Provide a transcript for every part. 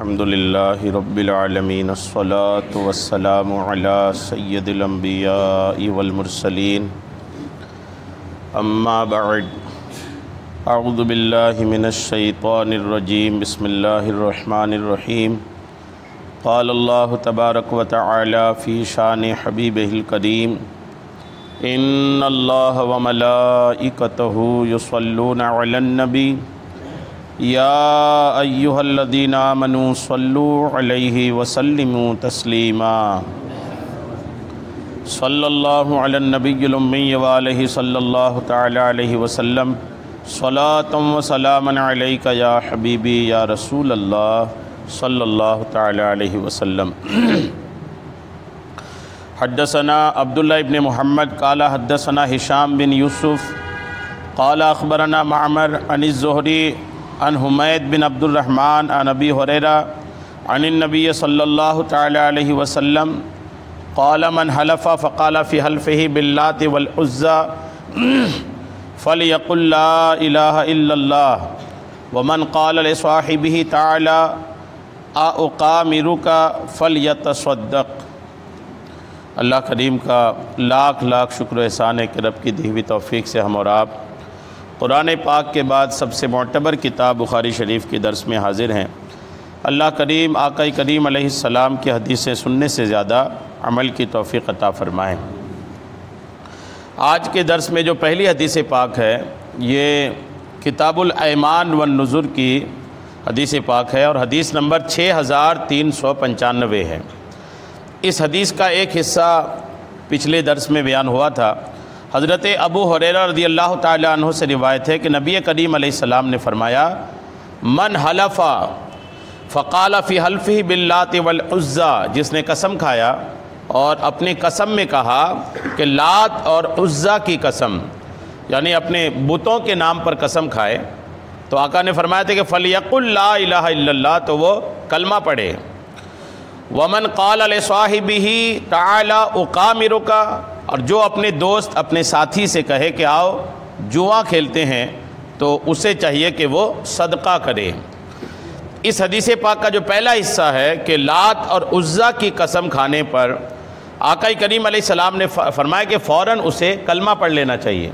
الحمد للہ رب العالمین الصلاة والسلام علی سید الانبیاء والمرسلین اما بعد اعوذ باللہ من الشیطان الرجیم بسم اللہ الرحمن الرحیم قال اللہ تبارک و تعالی فی شان حبیبہ الکریم ان اللہ وملائکتہ یصلون علی النبی یا ایہا الذین آمنوا صلوا علیہ وسلموا تسلیما صلی اللہ علی النبی الامی وآلہ صلی اللہ تعالی علیہ وسلم صلاۃ و سلاما علیک یا حبیبی یا رسول اللہ صلی اللہ تعالی علیہ وسلم۔ حدثنا عبداللہ ابن محمد قال حدثنا ہشام بن یوسف قال اخبرنا معمر عن الزہری عن حمید بن عبد الرحمن عن ابی ہریرہ عن النبی صلی اللہ تعالی علیہ وسلم قال من حلف فقال فی حلفہ باللات والعزى فلیقل لا الہ الا اللہ ومن قال لصاحبہ تعالی اقامرک فلیتصدق۔ اللہ کریم کا لاکھ لاکھ شکر و احسان ہے کہ رب کی دی ہوئی توفیق سے ہم اور آپ قرآن پاک کے بعد سب سے معتبر کتاب بخاری شریف کی درس میں حاضر ہیں۔ اللہ کریم آقا کریم علیہ السلام کی حدیثیں سننے سے زیادہ عمل کی توفیق عطا فرمائیں۔ آج کے درس میں جو پہلی حدیث پاک ہے یہ کتاب الایمان والنذر کی حدیث پاک ہے اور حدیث نمبر 6395 ہے۔ اس حدیث کا ایک حصہ پچھلے درس میں بیان ہوا تھا۔ حضرت ابو ہریرہ رضی اللہ تعالی عنہ سے روایت ہے کہ نبی کریم علیہ السلام نے فرمایا من حلف فقال فی حلفہ باللات والعزى، جس نے قسم کھایا اور اپنی قسم میں کہا کہ لات اور عزیٰ کی قسم، یعنی اپنے بتوں کے نام پر قسم کھائے، تو آقا نے فرمایا تھا کہ فلیقل لا الہ الا اللہ، تو وہ کلمہ پڑھے۔ ومن قال لصاحبہ تعالی اقامرک، اور جو اپنے دوست اپنے ساتھی سے کہے کہ آؤ جوا کھیلتے ہیں، تو اسے چاہیے کہ وہ صدقہ کرے۔ اس حدیث پاک کا جو پہلا حصہ ہے کہ لات اور عزیٰ کی قسم کھانے پر آقا کریم علیہ السلام نے فرمایا کہ فوراً اسے کلمہ پڑھ لینا چاہیے۔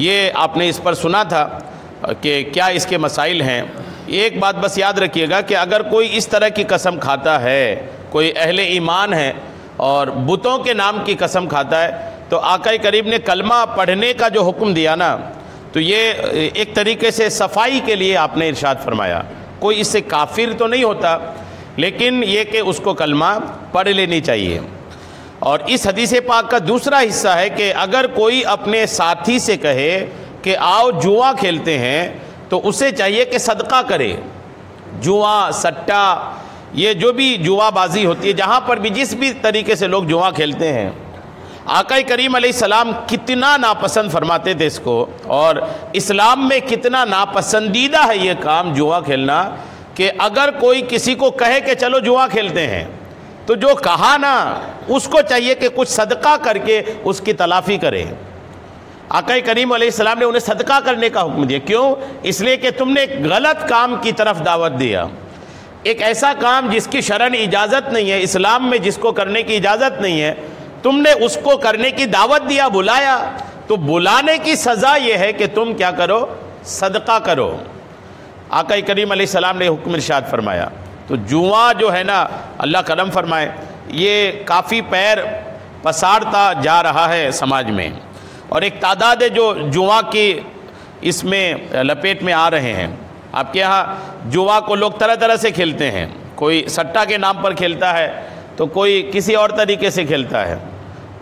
یہ آپ نے اس پر سنا تھا کہ کیا اس کے مسائل ہیں۔ ایک بات بس یاد رکھیے گا کہ اگر کوئی اس طرح کی قسم کھاتا ہے، کوئی اہل ایمان ہے اور بتوں کے نام کی قسم کھاتا ہے، تو آقا کریم نے کلمہ پڑھنے کا جو حکم دیا نا، تو یہ ایک طریقے سے صفائی کے لیے آپ نے ارشاد فرمایا۔ کوئی اس سے کافر تو نہیں ہوتا، لیکن یہ کہ اس کو کلمہ پڑھ لینی چاہیے۔ اور اس حدیث پاک کا دوسرا حصہ ہے کہ اگر کوئی اپنے ساتھی سے کہے کہ آؤ جوا کھیلتے ہیں، تو اسے چاہیے کہ صدقہ کرے۔ جوا، سٹا، یہ جو بھی جوا بازی ہوتی ہے، جہاں پر بھی جس بھی طریقے سے لوگ جوا کھیلتے ہیں، آقا کریم علیہ السلام کتنا ناپسند فرماتے تھے اس کو، اور اسلام میں کتنا ناپسندیدہ ہے یہ کام جوا کھیلنا، کہ اگر کوئی کسی کو کہے کہ چلو جوا کھیلتے ہیں، تو جو کہا نا اس کو چاہیے کہ کچھ صدقہ کر کے اس کی تلافی کرے۔ آقا کریم علیہ السلام نے انہیں صدقہ کرنے کا حکم دیا۔ کیوں؟ اس لیے کہ تم نے ایک غلط کام کی طرف دعوت دیا، ایک ایسا کام جس کی شرعاً اجازت نہیں ہے، اسلام میں جس کو کرنے کی اجازت نہیں ہے، تم نے اس کو کرنے کی دعوت دیا، بلایا، تو بلانے کی سزا یہ ہے کہ تم کیا کرو؟ صدقہ کرو۔ آقا کریم علیہ السلام نے حکم ارشاد فرمایا۔ تو جوا جو ہے نا، اللہ کرم فرمائے، یہ کافی پیر پسارتا جا رہا ہے سماج میں، اور ایک تعداد ہے جو جوا کی اس میں لپیٹ میں آ رہے ہیں۔ آپ کے یہاں جوا کو لوگ طرح طرح سے کھیلتے ہیں، کوئی سٹا کے نام پر کھیلتا ہے، تو کوئی کسی اور طریقے سے کھیلتا ہے۔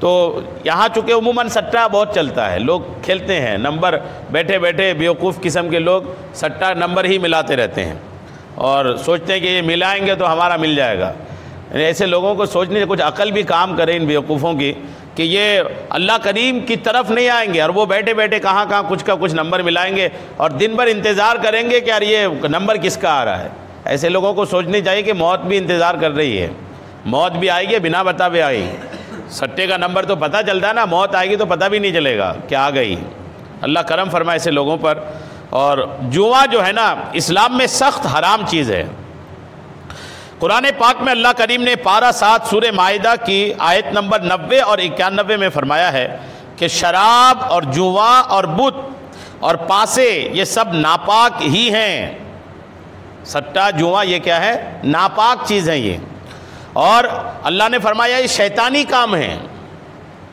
تو یہاں چونکہ عموماً سٹا بہت چلتا ہے، لوگ کھیلتے ہیں، نمبر بیٹھے بیٹھے بیوقوف قسم کے لوگ سٹا نمبر ہی ملاتے رہتے ہیں اور سوچتے ہیں کہ یہ ملائیں گے تو ہمارا مل جائے گا۔ ایسے لوگوں کو سوچنے سے کچھ عقل بھی کام کرے ان بیوقوفوں کی، کہ یہ اللہ کریم کی طرف نہیں آئیں گے، اور وہ بیٹھے بیٹھے کہاں کچھ کا کچھ نمبر ملائیں گے اور دن بھر انتظار کریں گے کہ یار یہ نمبر کس کا آ رہا ہے۔ ایسے لوگوں کو سوچنی چاہیے کہ موت بھی انتظار کر رہی ہے، موت بھی آئے گی، بنا بتائے آئے گی۔ سٹے کا نمبر تو پتہ چلتا ہے نا، موت آئے گی تو پتہ بھی نہیں چلے گا کہ آ گئی۔ اللہ کرم فرمائے ایسے لوگوں پر۔ اور جوا جو ہے نا اسلام میں سخت حرام چیز ہے، قرآن پاک میں اللہ کریم نے پارہ 7 سورہ مائدہ کی آیت نمبر 90 اور 91 میں فرمایا ہے کہ شراب اور جوا اور بت اور پاسے یہ سب ناپاک ہی ہیں۔ سٹا جوا یہ کیا ہے؟ ناپاک چیز ہیں یہ، اور اللہ نے فرمایا یہ شیطانی کام ہے۔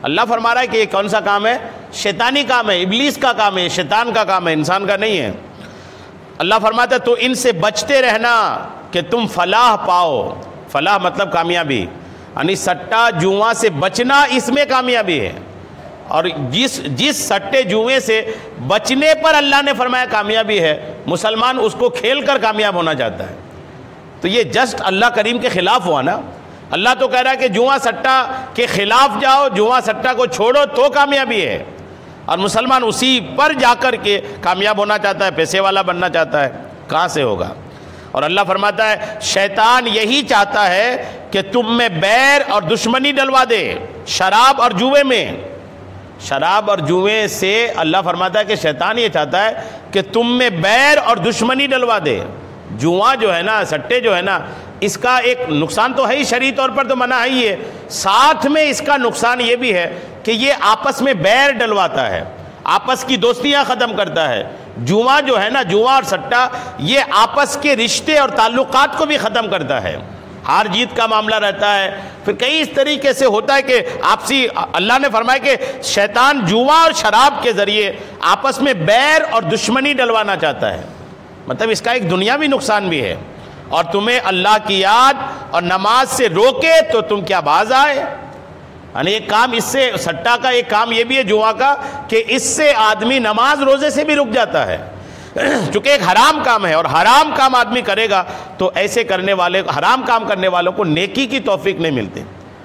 اللہ فرما رہا ہے کہ یہ کون سا کام ہے؟ شیطانی کام ہے، ابلیس کا کام ہے، شیطان کا کام ہے، انسان کا نہیں ہے۔ اللہ فرماتا ہے تو ان سے بچتے رہنا کہ تم فلاح پاؤ۔ فلاح مطلب کامیابی، یعنی سٹا جوا سے بچنا اس میں کامیابی ہے، اور جس سٹے جوئے سے بچنے پر اللہ نے فرمایا کامیابی ہے، مسلمان اس کو کھیل کر کامیاب ہونا چاہتا ہے۔ تو یہ جسٹ اللہ کریم کے خلاف ہوا نا۔ اللہ تو کہہ رہا ہے کہ جوا سٹا کے خلاف جاؤ، جوا سٹا کو چھوڑو تو کامیابی ہے، اور مسلمان اسی پر جا کر کے کامیاب ہونا چاہتا ہے، پیسے والا بننا چاہتا ہے، کہاں سے ہوگا؟ اور اللہ فرماتا ہے شیطان یہی چاہتا ہے کہ تم میں بیر اور دشمنی ڈلوا دے، شراب اور جوئے میں۔ شراب اور جوئے سے اللہ فرماتا ہے کہ شیطان یہ چاہتا ہے کہ تم میں بیر اور دشمنی ڈلوا دے۔ جوا جو ہے نا، سٹے جو ہے نا، اس کا ایک نقصان تو ہے ہی، شرعی طور پر تو منع ہی ہے، ساتھ میں اس کا نقصان یہ بھی ہے کہ یہ آپس میں بیر ڈلواتا ہے، آپس کی دوستیاں ختم کرتا ہے۔ جوا جو ہے نا، جوا اور سٹا یہ آپس کے رشتے اور تعلقات کو بھی ختم کرتا ہے، ہار جیت کا معاملہ رہتا ہے، پھر کئی اس طریقے سے ہوتا ہے کہ آپسی، اللہ نے فرمایا کہ شیطان جوا اور شراب کے ذریعے آپس میں بیر اور دشمنی ڈلوانا چاہتا ہے، مطلب اس کا ایک دنیاوی نقصان بھی ہے۔ اور تمہیں اللہ کی یاد اور نماز سے روکے تو تم کیا باز آئے؟ یعنی ایک کام اس سے، سٹا کا ایک کام یہ بھی ہے جوا کا، کہ اس سے آدمی نماز روزے سے بھی رک جاتا ہے، چونکہ ایک حرام کام ہے، اور حرام کام آدمی کرے گا تو ایسے کرنے والے، حرام کام کرنے والوں کو نیکی کی توفیق نہیں ملتی۔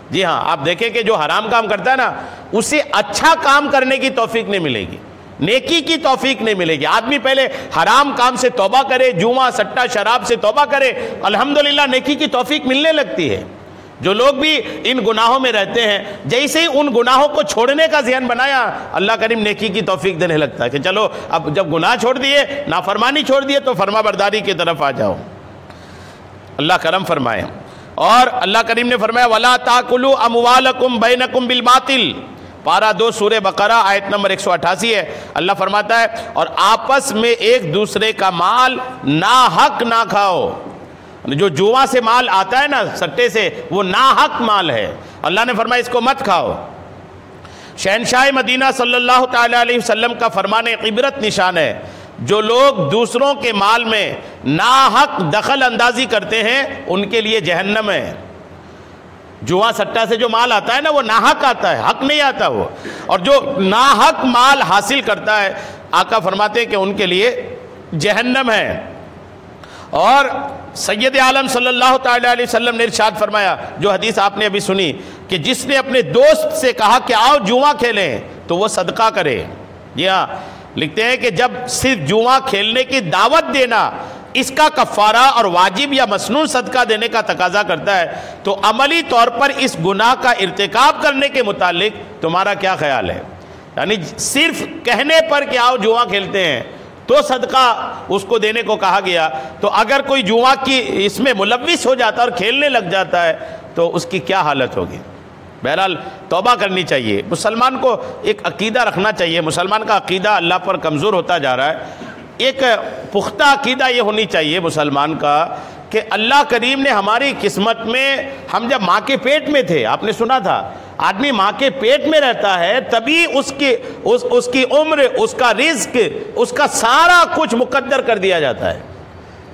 جی ہاں، آپ دیکھیں کہ جو حرام کام کرتا ہے نا، اسے اچھا کام کرنے کی توفیق نہیں ملے گی، نیکی کی توفیق نہیں ملے گی۔ آدمی پہلے حرام کام سے توبہ کرے، جوا سٹا شراب سے توبہ کرے، الحمدللہ نیکی کی توفیق ملنے لگتی ہے۔ جو لوگ بھی ان گناہوں میں رہتے ہیں، جیسے ہی ان گناہوں کو چھوڑنے کا ذہن بنایا، اللہ کریم نیکی کی توفیق دینے لگتا ہے کہ چلو اب جب گناہ چھوڑ دیے، نافرمانی چھوڑ دیے، تو فرما برداری کی طرف آ جاؤ۔ اللہ کرم فرمائے۔ اور اللہ کریم نے فرمایا وَلَا تَأْكُلُوا أَمْوَالَكُمْ بَيْنَكُمْ بِالْبَاطِلِ، پارہ 2 سورہ بقرہ آیت نمبر 188 ہے۔ اللہ فرماتا ہے اور آپس میں ایک دوسرے کا مال ناحق نہ کھاؤ۔ جو جوا سے مال آتا ہے نا، سٹے سے، وہ ناحق مال ہے، اللہ نے فرمایا اس کو مت کھاؤ۔ شہنشاہ مدینہ صلی اللہ تعالی علیہ وسلم کا فرمان عبرت نشان ہے، جو لوگ دوسروں کے مال میں ناحق دخل اندازی کرتے ہیں ان کے لیے جہنم ہے۔ جوا سٹا سے جو مال آتا ہے نا، وہ ناحق آتا ہے، حق نہیں آتا وہ، اور جو ناحق مال حاصل کرتا ہے، آقا فرماتے ہیں کہ ان کے لیے جہنم ہے۔ اور سید عالم صلی اللہ تعالی علیہ وسلم نے ارشاد فرمایا، جو حدیث آپ نے ابھی سنی، کہ جس نے اپنے دوست سے کہا کہ آؤ جوا کھیلیں تو وہ صدقہ کرے۔ جی ہاں، لکھتے ہیں کہ جب صرف جوا کھیلنے کی دعوت دینا اس کا کفارہ اور واجب یا مسنون صدقہ دینے کا تقاضا کرتا ہے، تو عملی طور پر اس گناہ کا ارتکاب کرنے کے متعلق تمہارا کیا خیال ہے؟ یعنی صرف کہنے پر کہ آؤ جوا کھیلتے ہیں تو صدقہ اس کو دینے کو کہا گیا، تو اگر کوئی جوا کی اس میں ملوث ہو جاتا ہے اور کھیلنے لگ جاتا ہے تو اس کی کیا حالت ہوگی؟ بہرحال توبہ کرنی چاہیے، مسلمان کو ایک عقیدہ رکھنا چاہیے۔ مسلمان کا عقیدہ اللہ پر کمزور ہوتا جا رہا ہے۔ ایک پختہ عقیدہ یہ ہونی چاہیے مسلمان کا کہ اللہ کریم نے ہماری قسمت میں، ہم جب ماں کے پیٹ میں تھے، آپ نے سنا تھا آدمی ماں کے پیٹ میں رہتا ہے تبھی اس کی عمر، اس کا رزق، اس کا سارا کچھ مقدر کر دیا جاتا ہے،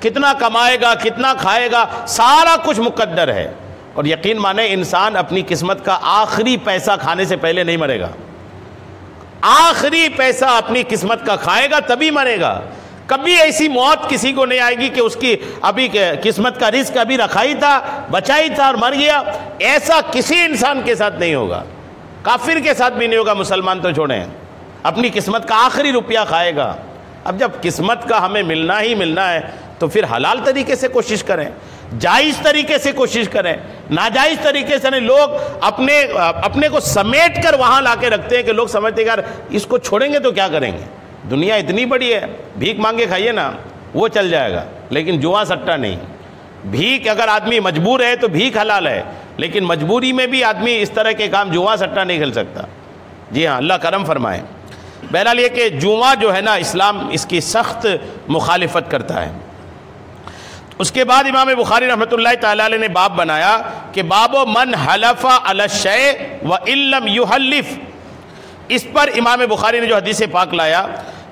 کتنا کمائے گا، کتنا کھائے گا، سارا کچھ مقدر ہے۔ اور یقین مانے انسان اپنی قسمت کا آخری پیسہ کھانے سے پہلے نہیں مرے گا، آخری پیسہ اپنی قسمت کا کھائے گا تبھی مرے گا۔ کبھی ایسی موت کسی کو نہیں آئے گی کہ اس کی ابھی قسمت کا رزق ابھی رکھا ہی تھا، بچا ہی تھا اور مر گیا، ایسا کسی انسان کے ساتھ نہیں ہوگا، کافر کے ساتھ بھی نہیں ہوگا، مسلمان تو چھوڑیں، اپنی قسمت کا آخری روپیہ کھائے گا۔ اب جب قسمت کا ہمیں ملنا ہی ملنا ہے تو پھر حلال طریقے سے کوشش کریں، جائز طریقے سے کوشش کریں، ناجائز طریقے سے نہیں۔ لوگ اپنے کو سمیٹ کر وہاں لا کے رکھتے ہیں کہ لوگ سمجھتے ہیں کہ یار اس کو چھوڑیں گے تو کیا کریں گے، دنیا اتنی بڑی ہے، بھیک مانگے کھائیے نا، وہ چل جائے گا، لیکن جوا سٹا نہیں۔ بھیک اگر آدمی مجبور ہے تو بھیک حلال ہے، لیکن مجبوری میں بھی آدمی اس طرح کے کام جوا سٹا نہیں کھیل سکتا۔ جی ہاں، اللہ کرم فرمائے۔ بہرحال یہ کہ جوا جو ہے نا، اسلام اس کی سخت مخالفت کرتا ہے۔ اس کے بعد امام بخاری رحمۃ اللہ تعالی علیہ نے باب بنایا کہ باب من حلف علی الشیء وان لم یحلف۔ اس پر امام بخاری نے جو حدیث پاک لایا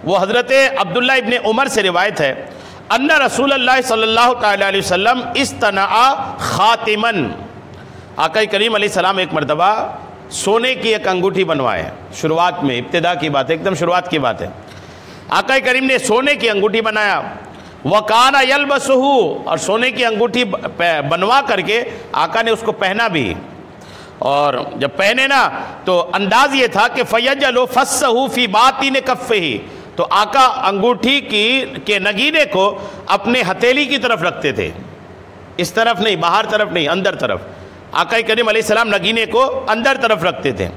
وہ حضرت عبداللہ ابن عمر سے روایت ہے، ان رسول اللہ صلی اللہ تعالی علیہ وسلم استنعا خاتمن، آقا کریم علیہ السلام ایک مرتبہ سونے کی ایک انگوٹھی بنوائے، شروعات میں، ابتدا کی بات ہے، ایک دم شروعات کی بات ہے۔ آقا کریم نے سونے کی انگوٹھی بنایا، وَكَانَ يَلْبَسُهُ، اور سونے کی انگوٹھی بنوا کر کے آقا نے اس کو پہنا بھی، اور جب پہنے نا تو انداز یہ تھا کہ فَيَجَلُ فَسَّهُ فِي بَاطِنِ كَفِّهِ، تو آقا انگوٹھی کے نگینے کو اپنے ہتھیلی کی طرف رکھتے تھے، اس طرف نہیں، باہر طرف نہیں، اندر طرف۔ آقا کریم علیہ السلام نگینے کو اندر طرف رکھتے تھے۔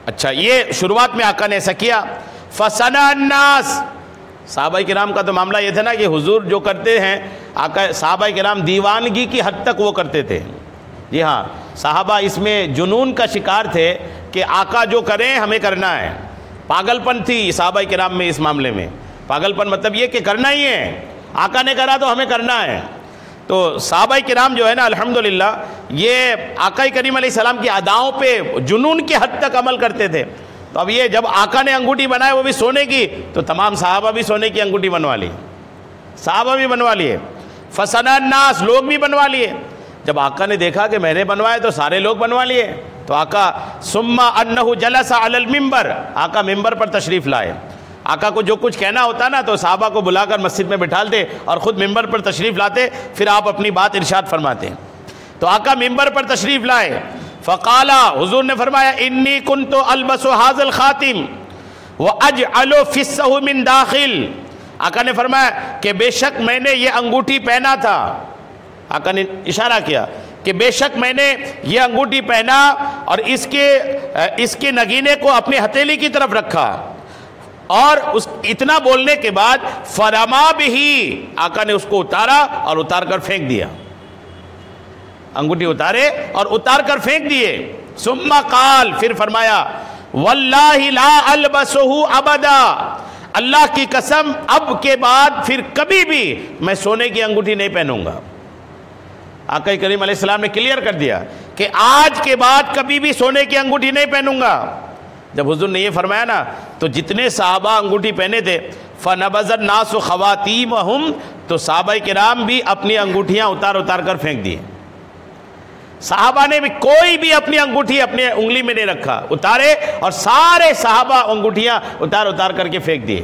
اچھا، یہ شروعات میں آقا نے ایسا کیا۔ فَسَنَعَ النَّاسِ، صحابہ کرام کا تو معاملہ یہ تھا نا کہ حضور جو کرتے ہیں، آقا صحابہ کرام دیوانگی کی حد تک وہ کرتے تھے۔ جی ہاں، صحابہ اس میں جنون کا شکار تھے کہ آقا جو کریں ہمیں کرنا ہے۔ پاگل پن تھی صحابہ کرام میں اس معاملے میں۔ پاگل پن مطلب یہ کہ کرنا ہی ہے، آقا نے کرا تو ہمیں کرنا ہے۔ تو صحابہ کرام جو ہے نا الحمدللہ یہ آقا کریم علیہ السلام کی اداؤں پہ جنون کی حد تک عمل کرتے تھے۔ تو اب یہ جب آقا نے انگوٹھی بنائے وہ بھی سونے کی، تو تمام صحابہ بھی سونے کی انگوٹھی بنوا لی، صحابہ بھی بنوا لیے، فسنا الناس، لوگ بھی بنوا لیے۔ جب آقا نے دیکھا کہ میں نے بنوایا تو سارے لوگ بنوا لیے، تو آقا ثم انہ جلس علی المنبر، آقا ممبر پر تشریف لائے۔ آقا کو جو کچھ کہنا ہوتا نا تو صحابہ کو بلا کر مسجد میں بٹھالتے اور خود ممبر پر تشریف لاتے، پھر آپ اپنی بات ارشاد فرماتے۔ تو آقا ممبر پر تشریف لائے، فقالا، حضور نے فرمایا، انی کنت البس ھذا الخاتم واجعل فسہ من داخل، آقا نے فرمایا کہ بے شک میں نے یہ انگوٹھی پہنا تھا، آقا نے اشارہ کیا کہ بے شک میں نے یہ انگوٹھی پہنا اور اس کے نگینے کو اپنے ہتھیلی کی طرف رکھا، اور اتنا بولنے کے بعد فرما بھی، آقا نے اس کو اتارا اور اتار کر پھینک دیا، انگوٹھی اتارے اور اتار کر پھینک دیے۔ ثم قال، پھر فرمایا، واللہ لا البسہ ابدا، اللہ کی قسم اب کے بعد پھر کبھی بھی میں سونے کی انگوٹھی نہیں پہنوں گا۔ آقا کریم علیہ السلام نے کلیئر کر دیا کہ آج کے بعد کبھی بھی سونے کی انگوٹھی نہیں پہنوں گا۔ جب حضور نے یہ فرمایا نا تو جتنے صحابہ انگوٹھی پہنے تھے، فَنَبَذَ النَّاسُ خَوَاتِيمَهُمْ، تو صحابہ کرام بھی اپنی انگوٹھیاں اتار کر پھینک دیے۔ صحابہ نے بھی کوئی بھی اپنی انگوٹھی اپنے انگلی میں نہیں رکھا، اتارے، اور سارے صحابہ انگوٹھیاں اتار کر کے پھینک دیے۔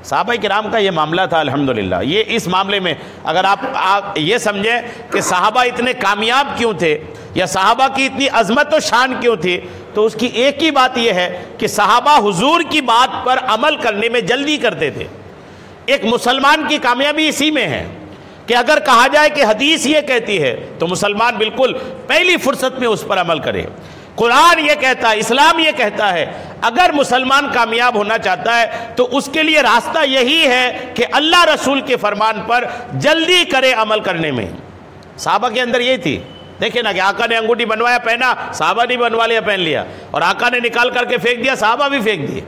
صحابہ کرام کا یہ معاملہ تھا الحمدللہ۔ یہ اس معاملے میں اگر آپ یہ سمجھیں کہ صحابہ اتنے کامیاب کیوں تھے یا صحابہ کی اتنی عظمت و شان کیوں تھی، تو اس کی ایک ہی بات یہ ہے کہ صحابہ حضور کی بات پر عمل کرنے میں جلدی کرتے تھے۔ ایک مسلمان کی کامیابی اسی میں ہے کہ اگر کہا جائے کہ حدیث یہ کہتی ہے تو مسلمان بالکل پہلی فرصت میں اس پر عمل کرے۔ قرآن یہ کہتا ہے، اسلام یہ کہتا ہے، اگر مسلمان کامیاب ہونا چاہتا ہے تو اس کے لیے راستہ یہی ہے کہ اللہ رسول کے فرمان پر جلدی کرے عمل کرنے میں۔ صحابہ کے اندر یہی تھی۔ دیکھیں نا کہ آقا نے انگوٹھی بنوایا، پہنا، صحابہ نے بنوا لیا، پہن لیا، اور آقا نے نکال کر کے پھینک دیا، صحابہ بھی پھینک دیے۔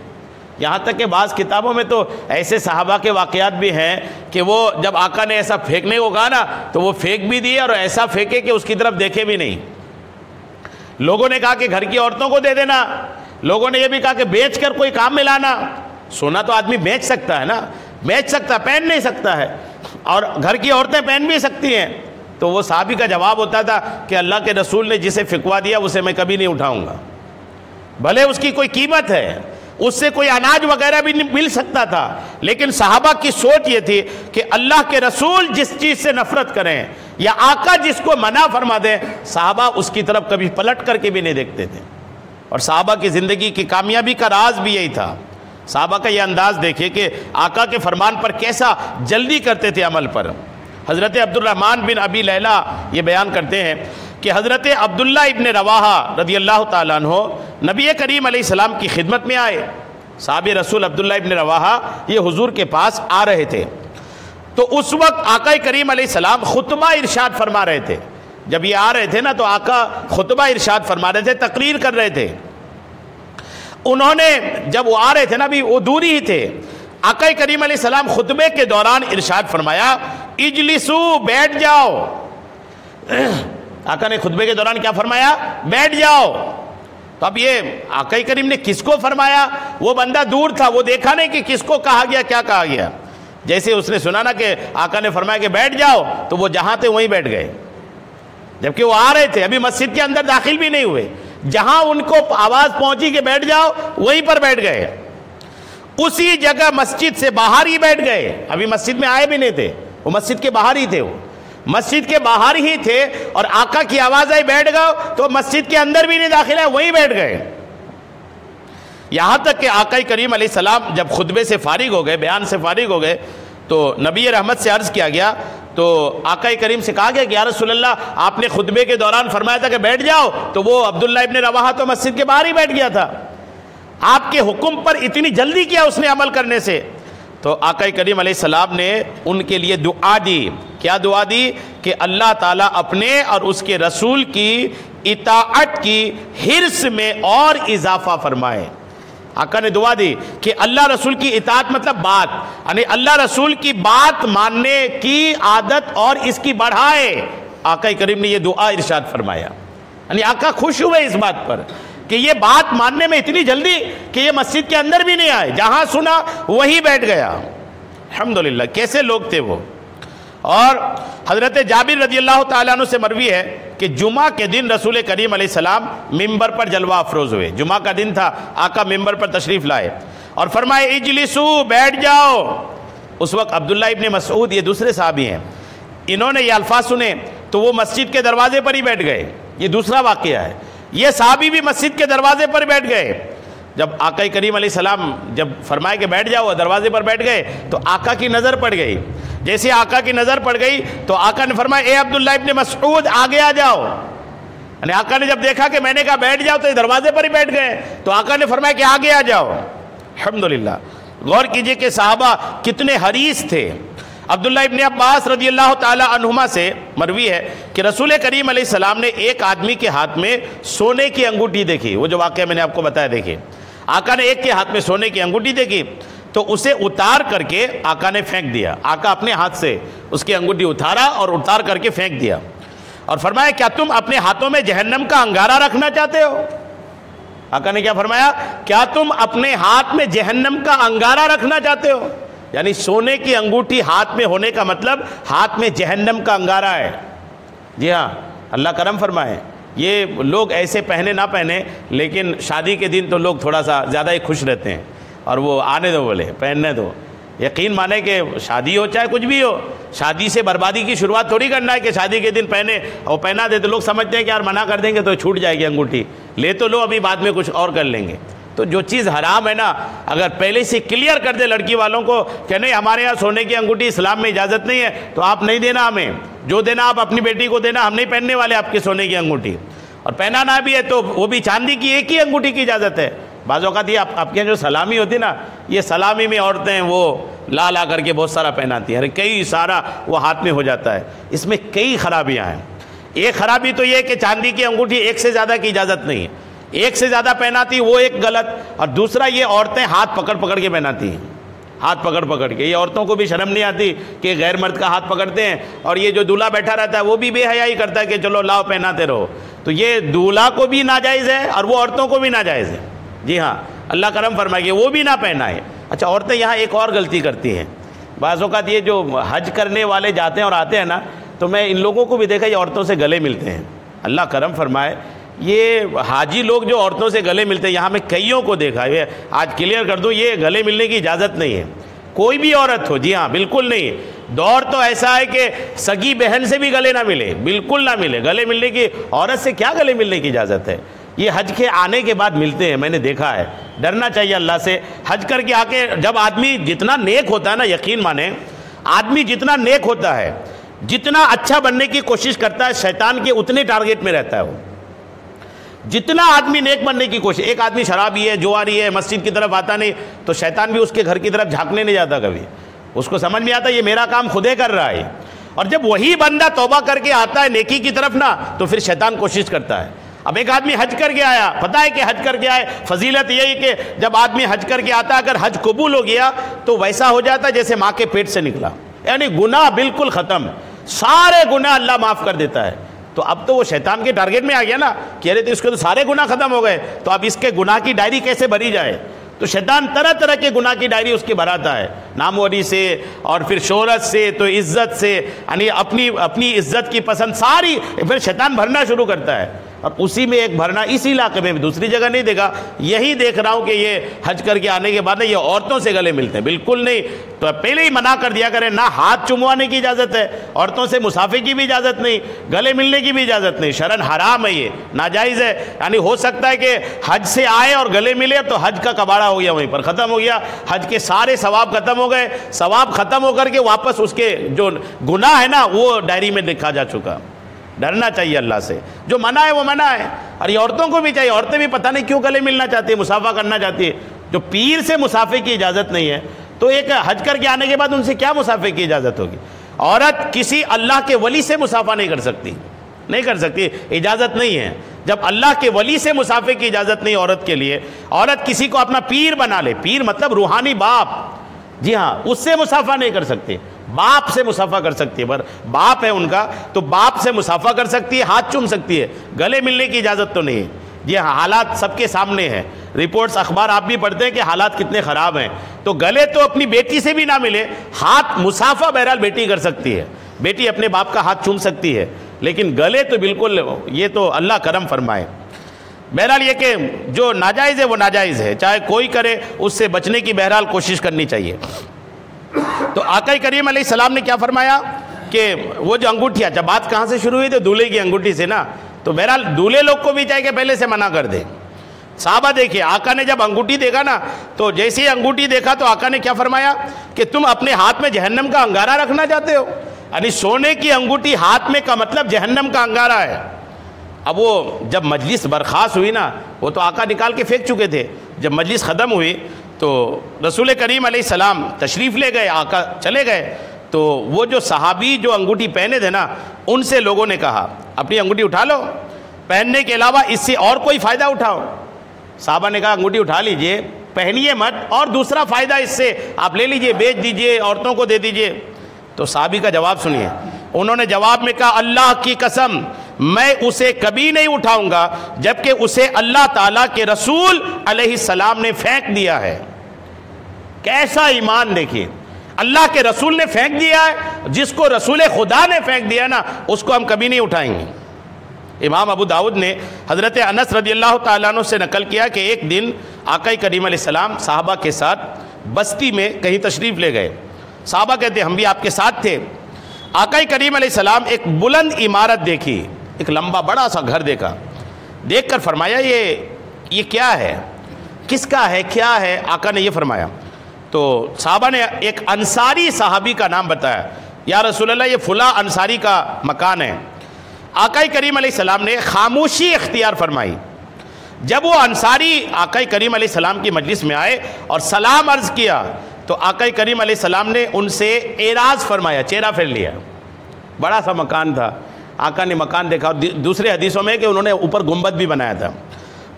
یہاں تک کہ بعض کتابوں میں تو ایسے صحابہ کے واقعات بھی ہیں کہ وہ جب آقا نے ایسا پھینکنے کو کہا نا تو وہ پھینک بھی دیے، اور ایسا پھینکے کہ اس کی طرف دیکھے بھی نہیں۔ لوگوں نے کہا کہ گھر کی عورتوں کو دے دینا، لوگوں نے یہ بھی کہا کہ بیچ کر کوئی کام میں لانا۔ سونا تو آدمی بیچ سکتا ہے نا، بیچ سکتا، پہن نہیں سکتا ہے، اور گھر کی عورتیں پہن بھی سکتی ہیں۔ تو وہ صحابی کا جواب ہوتا تھا کہ اللہ کے رسول نے جسے پھینکوا دیا اسے میں کبھی نہیں اٹھاؤں گا، بھلے اس کی کوئی قیمت ہے، اس سے کوئی اناج وغیرہ بھی مل سکتا تھا، لیکن صحابہ کی سوچ یہ تھی کہ اللہ کے رسول جس چیز سے نفرت کریں یا آقا جس کو منع فرما دیں، صحابہ اس کی طرف کبھی پلٹ کر کے بھی نہیں دیکھتے تھے۔ اور صحابہ کی زندگی کی کامیابی کا راز بھی یہی تھا۔ صحابہ کا یہ انداز دیکھیں کہ آقا کے فرمان پر کیسا جلدی کرتے تھے عمل پر۔ حضرت عبد الرحمن بن ابی لیلہ یہ بیان کرتے ہیں کہ حضرت عبداللہ ابن رواحہ رضی اللہ تعالیٰ عنہ نبی کریم علیہ السلام کی خدمت میں آئے۔ صحابی رسول عبداللہ ابن رواحہ یہ حضور کے پاس آ رہے تھے، تو اس وقت آقا کریم علیہ السلام خطبہ ارشاد فرما رہے تھے. جب یہ آ رہے تھے نا تو آقا خطبہ ارشاد فرما رہے تھے, تقریر کر رہے تھے. انہوں نے جب وہ آ رہے تھے نا, بھی وہ دور ہی تھے, آقا کریم علیہ السلام خطبے کے دوران ارشاد فرمایا اجلسو, بیٹھ جاؤ. آقا نے خطبے کے دوران کیا فرمایا؟ بیٹھ جاؤ. تو اب یہ آقا کریم نے کس کو فرمایا؟ وہ بندہ دور تھا, وہ دیکھا نہیں کہ کس کو کہا گیا, کیا کہا گیا. جیسے اس نے سنا نا کہ آقا نے فرمایا کہ بیٹھ جاؤ, تو وہ جہاں تھے وہیں بیٹھ گئے. جبکہ وہ آ رہے تھے, ابھی مسجد کے اندر داخل بھی نہیں ہوئے, جہاں ان کو آواز پہنچی کہ بیٹھ جاؤ وہیں پر بیٹھ گئے. اسی جگہ مسجد سے باہر ہی بیٹھ گئے, ابھی مسجد میں آئے بھی نہیں تھے, وہ مسجد کے باہر ہی تھے, وہ مسجد کے باہر ہی تھے, اور آقا کی آواز آئی بیٹھ گئے, تو مسجد کے اندر بھی نہیں داخل ہے, وہیں بیٹھ گئے. یہاں تک کہ آقا کریم علیہ السلام جب خطبے سے فارغ ہو گئے, بیان سے فارغ ہو گئے, تو نبی رحمت سے عرض کیا گیا, تو آقا کریم سے کہا گیا کہ یا رسول اللہ, آپ نے خطبے کے دوران فرمایا تھا کہ بیٹھ جاؤ, تو وہ عبداللہ ابن رواحہ تو مسجد کے باہر ہی بیٹھ گیا تھا, آپ کے حکم پر اتنی جلدی کیا اس نے عمل کرنے سے. تو آقا کریم علیہ السلام نے ان کے لیے دعا دی. کیا دعا دی؟ کہ اللہ تعالیٰ اپنے اور اس کے رسول کی اطاعت کی حرص میں اور اضافہ فرمائے. آقا نے دعا دی کہ اللہ رسول کی اطاعت مطلب بات, یعنی اللہ رسول کی بات ماننے کی عادت اور اس کی بڑھائے. آقا کریم نے یہ دعا ارشاد فرمایا. یعنی آقا خوش ہوئے اس بات پر کہ یہ بات ماننے میں اتنی جلدی کہ یہ مسجد کے اندر بھی نہیں آئے, جہاں سنا وہیں بیٹھ گیا. الحمدللہ کیسے لوگ تھے وہ. اور حضرت جابر رضی اللہ تعالیٰ عنہ سے مروی ہے کہ جمعہ کے دن رسول کریم علیہ السلام ممبر پر جلوہ افروز ہوئے. جمعہ کا دن تھا, آقا ممبر پر تشریف لائے اور فرمائے اجلسو, بیٹھ جاؤ. اس وقت عبداللہ ابن مسعود, یہ دوسرے صحابی ہیں, انہوں نے یہ الفاظ سنے تو وہ مسجد کے دروازے پر ہی بیٹھ گئے. یہ دوسرا واقعہ ہے. یہ صحابی بھی مسجد کے دروازے پر بیٹھ گئے. جب آقا کریم علیہ السلام جب فرمائے کہ بیٹھ جاؤ, دروازے پر بیٹھ گئے, تو آقا کی نظر پڑ گئی. جیسے آقا کی نظر پڑ گئی تو آقا نے فرمایا اے عبداللہ ابن مسعود, آگے آ جاؤ. یعنی آقا نے جب دیکھا کہ میں نے کہا بیٹھ جاؤ تو یہ دروازے پر ہی بیٹھ گئے, تو آقا نے فرمایا کہ آگے آ جاؤ. الحمدللہ غور کیجئے کہ صحابہ کتنے حریص تھے. عبداللہ ابن عباس رضی اللہ تعالی عنہما سے مروی ہے کہ رسول کریم علیہ السلام نے ایک آدمی کے ہاتھ میں سونے کی انگوٹھی دیکھی. وہ جو واقعہ میں نے آپ کو بتایا, دیکھیں آقا نے ایک کے ہاتھ میں سونے کی انگوٹھی دیکھی تو اسے اتار کر کے آقا نے پھینک دیا. آقا اپنے ہاتھ سے اس کی انگوٹھی اتارا اور اتار کر کے پھینک دیا, اور فرمایا کیا تم اپنے ہاتھوں میں جہنم کا انگارہ رکھنا چاہتے ہو؟ آقا نے کیا فرمایا؟ کیا تم اپنے ہاتھ میں جہنم کا انگارہ رکھنا چاہتے ہو؟ یعنی سونے کی انگوٹھی ہاتھ میں ہونے کا مطلب ہاتھ میں جہنم کا انگارہ ہے. جی ہاں, اللہ کرم فرمائے. یہ لوگ ایسے پہنے نہ پہنے, لیکن شادی کے دن تو لوگ تھوڑا سا زیادہ ہی خوش رہتے ہیں, اور وہ آنے دو, بولے پہننے دو. یقین مانے کہ شادی ہو چاہے کچھ بھی ہو, شادی سے بربادی کی شروعات تھوڑی کرنا ہے کہ شادی کے دن پہنے اور پہنا دے. تو لوگ سمجھتے ہیں کہ یار منع کر دیں گے تو چھوٹ جائے گی انگوٹھی, لے تو لو, ابھی بعد میں کچھ اور کر لیں گے. تو جو چیز حرام ہے نا, اگر پہلے سے کلیئر کر دے لڑکی والوں کو کہ نہیں ہمارے یہاں سونے کی انگوٹھی اسلام میں اجازت نہیں ہے, تو آپ نہیں دینا ہمیں. جو دینا آپ اپنی بیٹی کو دینا, ہم نہیں پہننے والے آپ کی سونے کی انگوٹھی. اور پہنانا بھی ہے تو وہ بھی چاندی کی ایک ہی انگوٹھی کی اجازت ہے. بعض اوقات یہ آپ کے جو سلامی ہوتی نا, یہ سلامی میں عورتیں وہ لا کر کے بہت سارا پہناتی ہیں, کئی سارا وہ ہاتھ میں ہو جاتا ہے. اس میں کئی خرابیاں ہیں. ایک خرابی تو یہ کہ چاندی کی انگوٹھی ایک سے زیادہ کی اجازت نہیں ہے, ایک سے زیادہ پہناتی وہ ایک غلط. اور دوسرا یہ عورتیں ہاتھ پکڑ پکڑ کے پہناتی ہیں, ہاتھ پکڑ پکڑ کے. یہ عورتوں کو بھی شرم نہیں آتی کہ غیر مرد کا ہاتھ پکڑتے ہیں, اور یہ جو دولہا بیٹھا رہتا ہے وہ بھی بے حیائی کرتا ہے کہ چلو لاؤ پہناتے رہو. تو یہ دولہا کو بھی ناجائز ہے اور وہ عورتوں کو بھی ناجائز ہے. جی ہاں, اللہ کرم فرمائے وہ بھی نہ پہنائے. اچھا, عورتیں یہاں ایک اور غلطی کرتی ہیں. بعض اوقات یہ جو حج کرنے والے جاتے ہیں اور آتے ہیں نا, تو میں ان لوگوں کو بھی دیکھا یہ عورتوں سے گلے ملتے ہیں. اللہ کرم فرمائے, یہ حاجی لوگ جو عورتوں سے گلے ملتے ہیں, یہاں میں کئیوں کو دیکھا ہے. آج کلیئر کر دوں, یہ گلے ملنے کی اجازت نہیں ہے, کوئی بھی عورت ہو. جی ہاں, بالکل نہیں. دور تو ایسا ہے کہ سگی بہن سے بھی گلے نہ ملے, بالکل نہ ملے. گلے ملنے کی, عورت سے کیا گلے ملنے کی اجازت ہے؟ یہ حج کے آنے کے بعد ملتے ہیں, میں نے دیکھا ہے. ڈرنا چاہیے اللہ سے. حج کر کے آ کے جب آدمی جتنا نیک ہوتا ہے نا, یقین مانیں آدمی جتنا نیک ہوتا ہے, جتنا اچھا بننے کی کوشش کرتا ہے, شیطان کے اتنے ٹارگیٹ میں رہتا ہے وہ. جتنا آدمی نیک بننے کی کوشش, ایک آدمی شرابی ہے, جواری ہے, مسجد کی طرف آتا نہیں, تو شیطان بھی اس کے گھر کی طرف جھانکنے نہیں جاتا کبھی. اس کو سمجھ میں آتا ہے یہ میرا کام خودے کر رہا ہے. اور جب وہی بندہ توبہ کر کے آتا ہے نیکی کی طرف نا, تو پھر شیطان کوشش کرتا ہے. اب ایک آدمی حج کر کے آیا, پتہ ہے کہ حج کر کے آئے, فضیلت یہی کہ جب آدمی حج کر کے آتا ہے اگر حج قبول ہو گیا تو ویسا ہو جاتا ہے جیسے ماں کے پیٹ سے نکلا, یعنی گناہ بالکل ختم, سارے گناہ اللہ معاف کر دیتا ہے. تو اب تو وہ شیطان کے ٹارگیٹ میں آ گیا نا, کہہ رہے تھے اس کے تو سارے گناہ ختم ہو گئے, تو اب اس کے گناہ کی ڈائری کیسے بھری جائے. تو شیطان طرح طرح کے گناہ کی ڈائری اس کی بھراتا ہے, ناموری سے اور پھر شہرت سے تو عزت سے, یعنی اپنی عزت کی پسند ساری پھر شیطان بھرنا شروع کرتا ہے. اور اسی میں ایک بھرنا اسی علاقے میں, دوسری جگہ نہیں دیکھا, یہی دیکھ رہا ہوں کہ یہ حج کر کے آنے کے بعد یہ عورتوں سے گلے ملتے ہیں, بالکل نہیں. تو پہلے ہی منع کر دیا کریں, نہ ہاتھ چموانے کی اجازت ہے, عورتوں سے مصافحے کی بھی اجازت نہیں, گلے ملنے کی بھی اجازت نہیں, شرعاً حرام ہے, یہ ناجائز ہے. یعنی ہو سکتا ہے کہ حج سے آئے اور گلے ملے تو حج کا کباڑہ ہو گیا, وہیں پر ختم ہو گیا, حج کے سارے ثواب ختم ہو گئے, ثواب ختم ہو کر کے واپس اس کے جو گناہ ہے نا وہ ڈائری میں لکھا جا چکا. ڈرنا چاہیے اللہ سے, جو منع ہے وہ منع ہے. اور یہ عورتوں کو بھی چاہیے, عورتیں بھی پتہ نہیں کیوں گلے ملنا چاہتی ہیں, مصافحہ کرنا چاہتی ہے. جو پیر سے مصافحے کی اجازت نہیں ہے تو ایک حج کر کے آنے کے بعد ان سے کیا مصافحے کی اجازت ہوگی. عورت کسی اللہ کے ولی سے مصافحہ نہیں کر سکتی, نہیں کر سکتی, اجازت نہیں ہے. جب اللہ کے ولی سے مصافحے کی اجازت نہیں عورت کے لیے, عورت کسی کو اپنا پیر بنا لے, پیر مطلب روحانی باپ, جی ہاں, اس سے مصافحہ نہیں کر سکتے. باپ سے مصافحہ کر سکتی ہے, پر باپ ہے ان کا تو باپ سے مصافحہ کر سکتی ہے, ہاتھ چوم سکتی ہے, گلے ملنے کی اجازت تو نہیں ہے. جی ہاں, حالات سب کے سامنے ہیں, رپورٹس اخبار آپ بھی پڑھتے ہیں کہ حالات کتنے خراب ہیں. تو گلے تو اپنی بیٹی سے بھی نہ ملے, ہاتھ مصافحہ بہرحال بیٹی کر سکتی ہے, بیٹی اپنے باپ کا ہاتھ چوم سکتی ہے, لیکن گلے تو بالکل, یہ تو اللہ کرم فرمائے. بہرحال یہ کہ جو ناجائز ہے وہ ناجائز ہے, چاہے کوئی کرے, اس سے بچنے کی بہرحال کوشش کرنی چاہیے. تو آقا کریم علیہ السلام نے کیا فرمایا کہ وہ جو انگوٹھیاں, جب بات کہاں سے شروع ہوئی تو دولہے کی انگوٹھی سے نا, تو بہرحال دولہے لوگ کو بھی چاہیے کہ پہلے سے منع کر دے. صحابہ دیکھیں, آقا نے جب انگوٹھی دیکھا نا تو جیسے ہی انگوٹھی دیکھا تو آقا نے کیا فرمایا کہ تم اپنے ہاتھ میں جہنم کا انگارہ رکھنا چاہتے ہو. یعنی سونے کی انگوٹھی ہاتھ میں کا مطلب جہنم کا انگارہ ہے. اب وہ جب مجلس برخاست ہوئی نا, وہ تو آقا نکال کے پھینک چکے تھے, جب مجلس ختم ہوئی تو رسول کریم علیہ السلام تشریف لے گئے, آقا چلے گئے. تو وہ جو صحابی جو انگوٹھی پہنے تھے نا, ان سے لوگوں نے کہا اپنی انگوٹھی اٹھا لو, پہننے کے علاوہ اس سے اور کوئی فائدہ اٹھاؤ. صحابہ نے کہا انگوٹھی اٹھا لیجئے, پہنیے مت, اور دوسرا فائدہ اس سے آپ لے لیجئے, بیچ دیجئے, عورتوں کو دے دیجئے. تو صحابی کا جواب سنیے, انہوں نے جواب میں کہا اللہ کی قسم میں اسے کبھی نہیں اٹھاؤں گا جبکہ اسے اللہ تعالیٰ کے رسول علیہ السلام نے پھینک دیا ہے. کیسا ایمان دیکھیے, اللہ کے رسول نے پھینک دیا ہے, جس کو رسول خدا نے پھینک دیا نا اس کو ہم کبھی نہیں اٹھائیں گے. امام ابو داؤد نے حضرت انس رضی اللہ تعالیٰ عنہ سے نقل کیا کہ ایک دن آقا کریم علیہ السلام صحابہ کے ساتھ بستی میں کہیں تشریف لے گئے. صحابہ کہتے ہم بھی آپ کے ساتھ تھے. آقا کریم علیہ السلام ایک بلند عمارت دیکھی, ایک لمبا بڑا سا گھر دیکھا, دیکھ کر فرمایا یہ کیا ہے, کس کا ہے, کیا ہے. آقا نے یہ فرمایا تو صحابہ نے ایک انصاری صحابی کا نام بتایا, یا رسول اللہ یہ فلاں انصاری کا مکان ہے. آقا کریم علیہ السلام نے خاموشی اختیار فرمائی. جب وہ انصاری آقا کریم علیہ السلام کی مجلس میں آئے اور سلام عرض کیا تو آقا کریم علیہ السلام نے ان سے اعراض فرمایا, چہرہ پھیر لیا. بڑا سا مکان تھا, آقا نے مکان دیکھا, اور دوسرے حدیثوں میں کہ انہوں نے اوپر گنبد بھی بنایا تھا.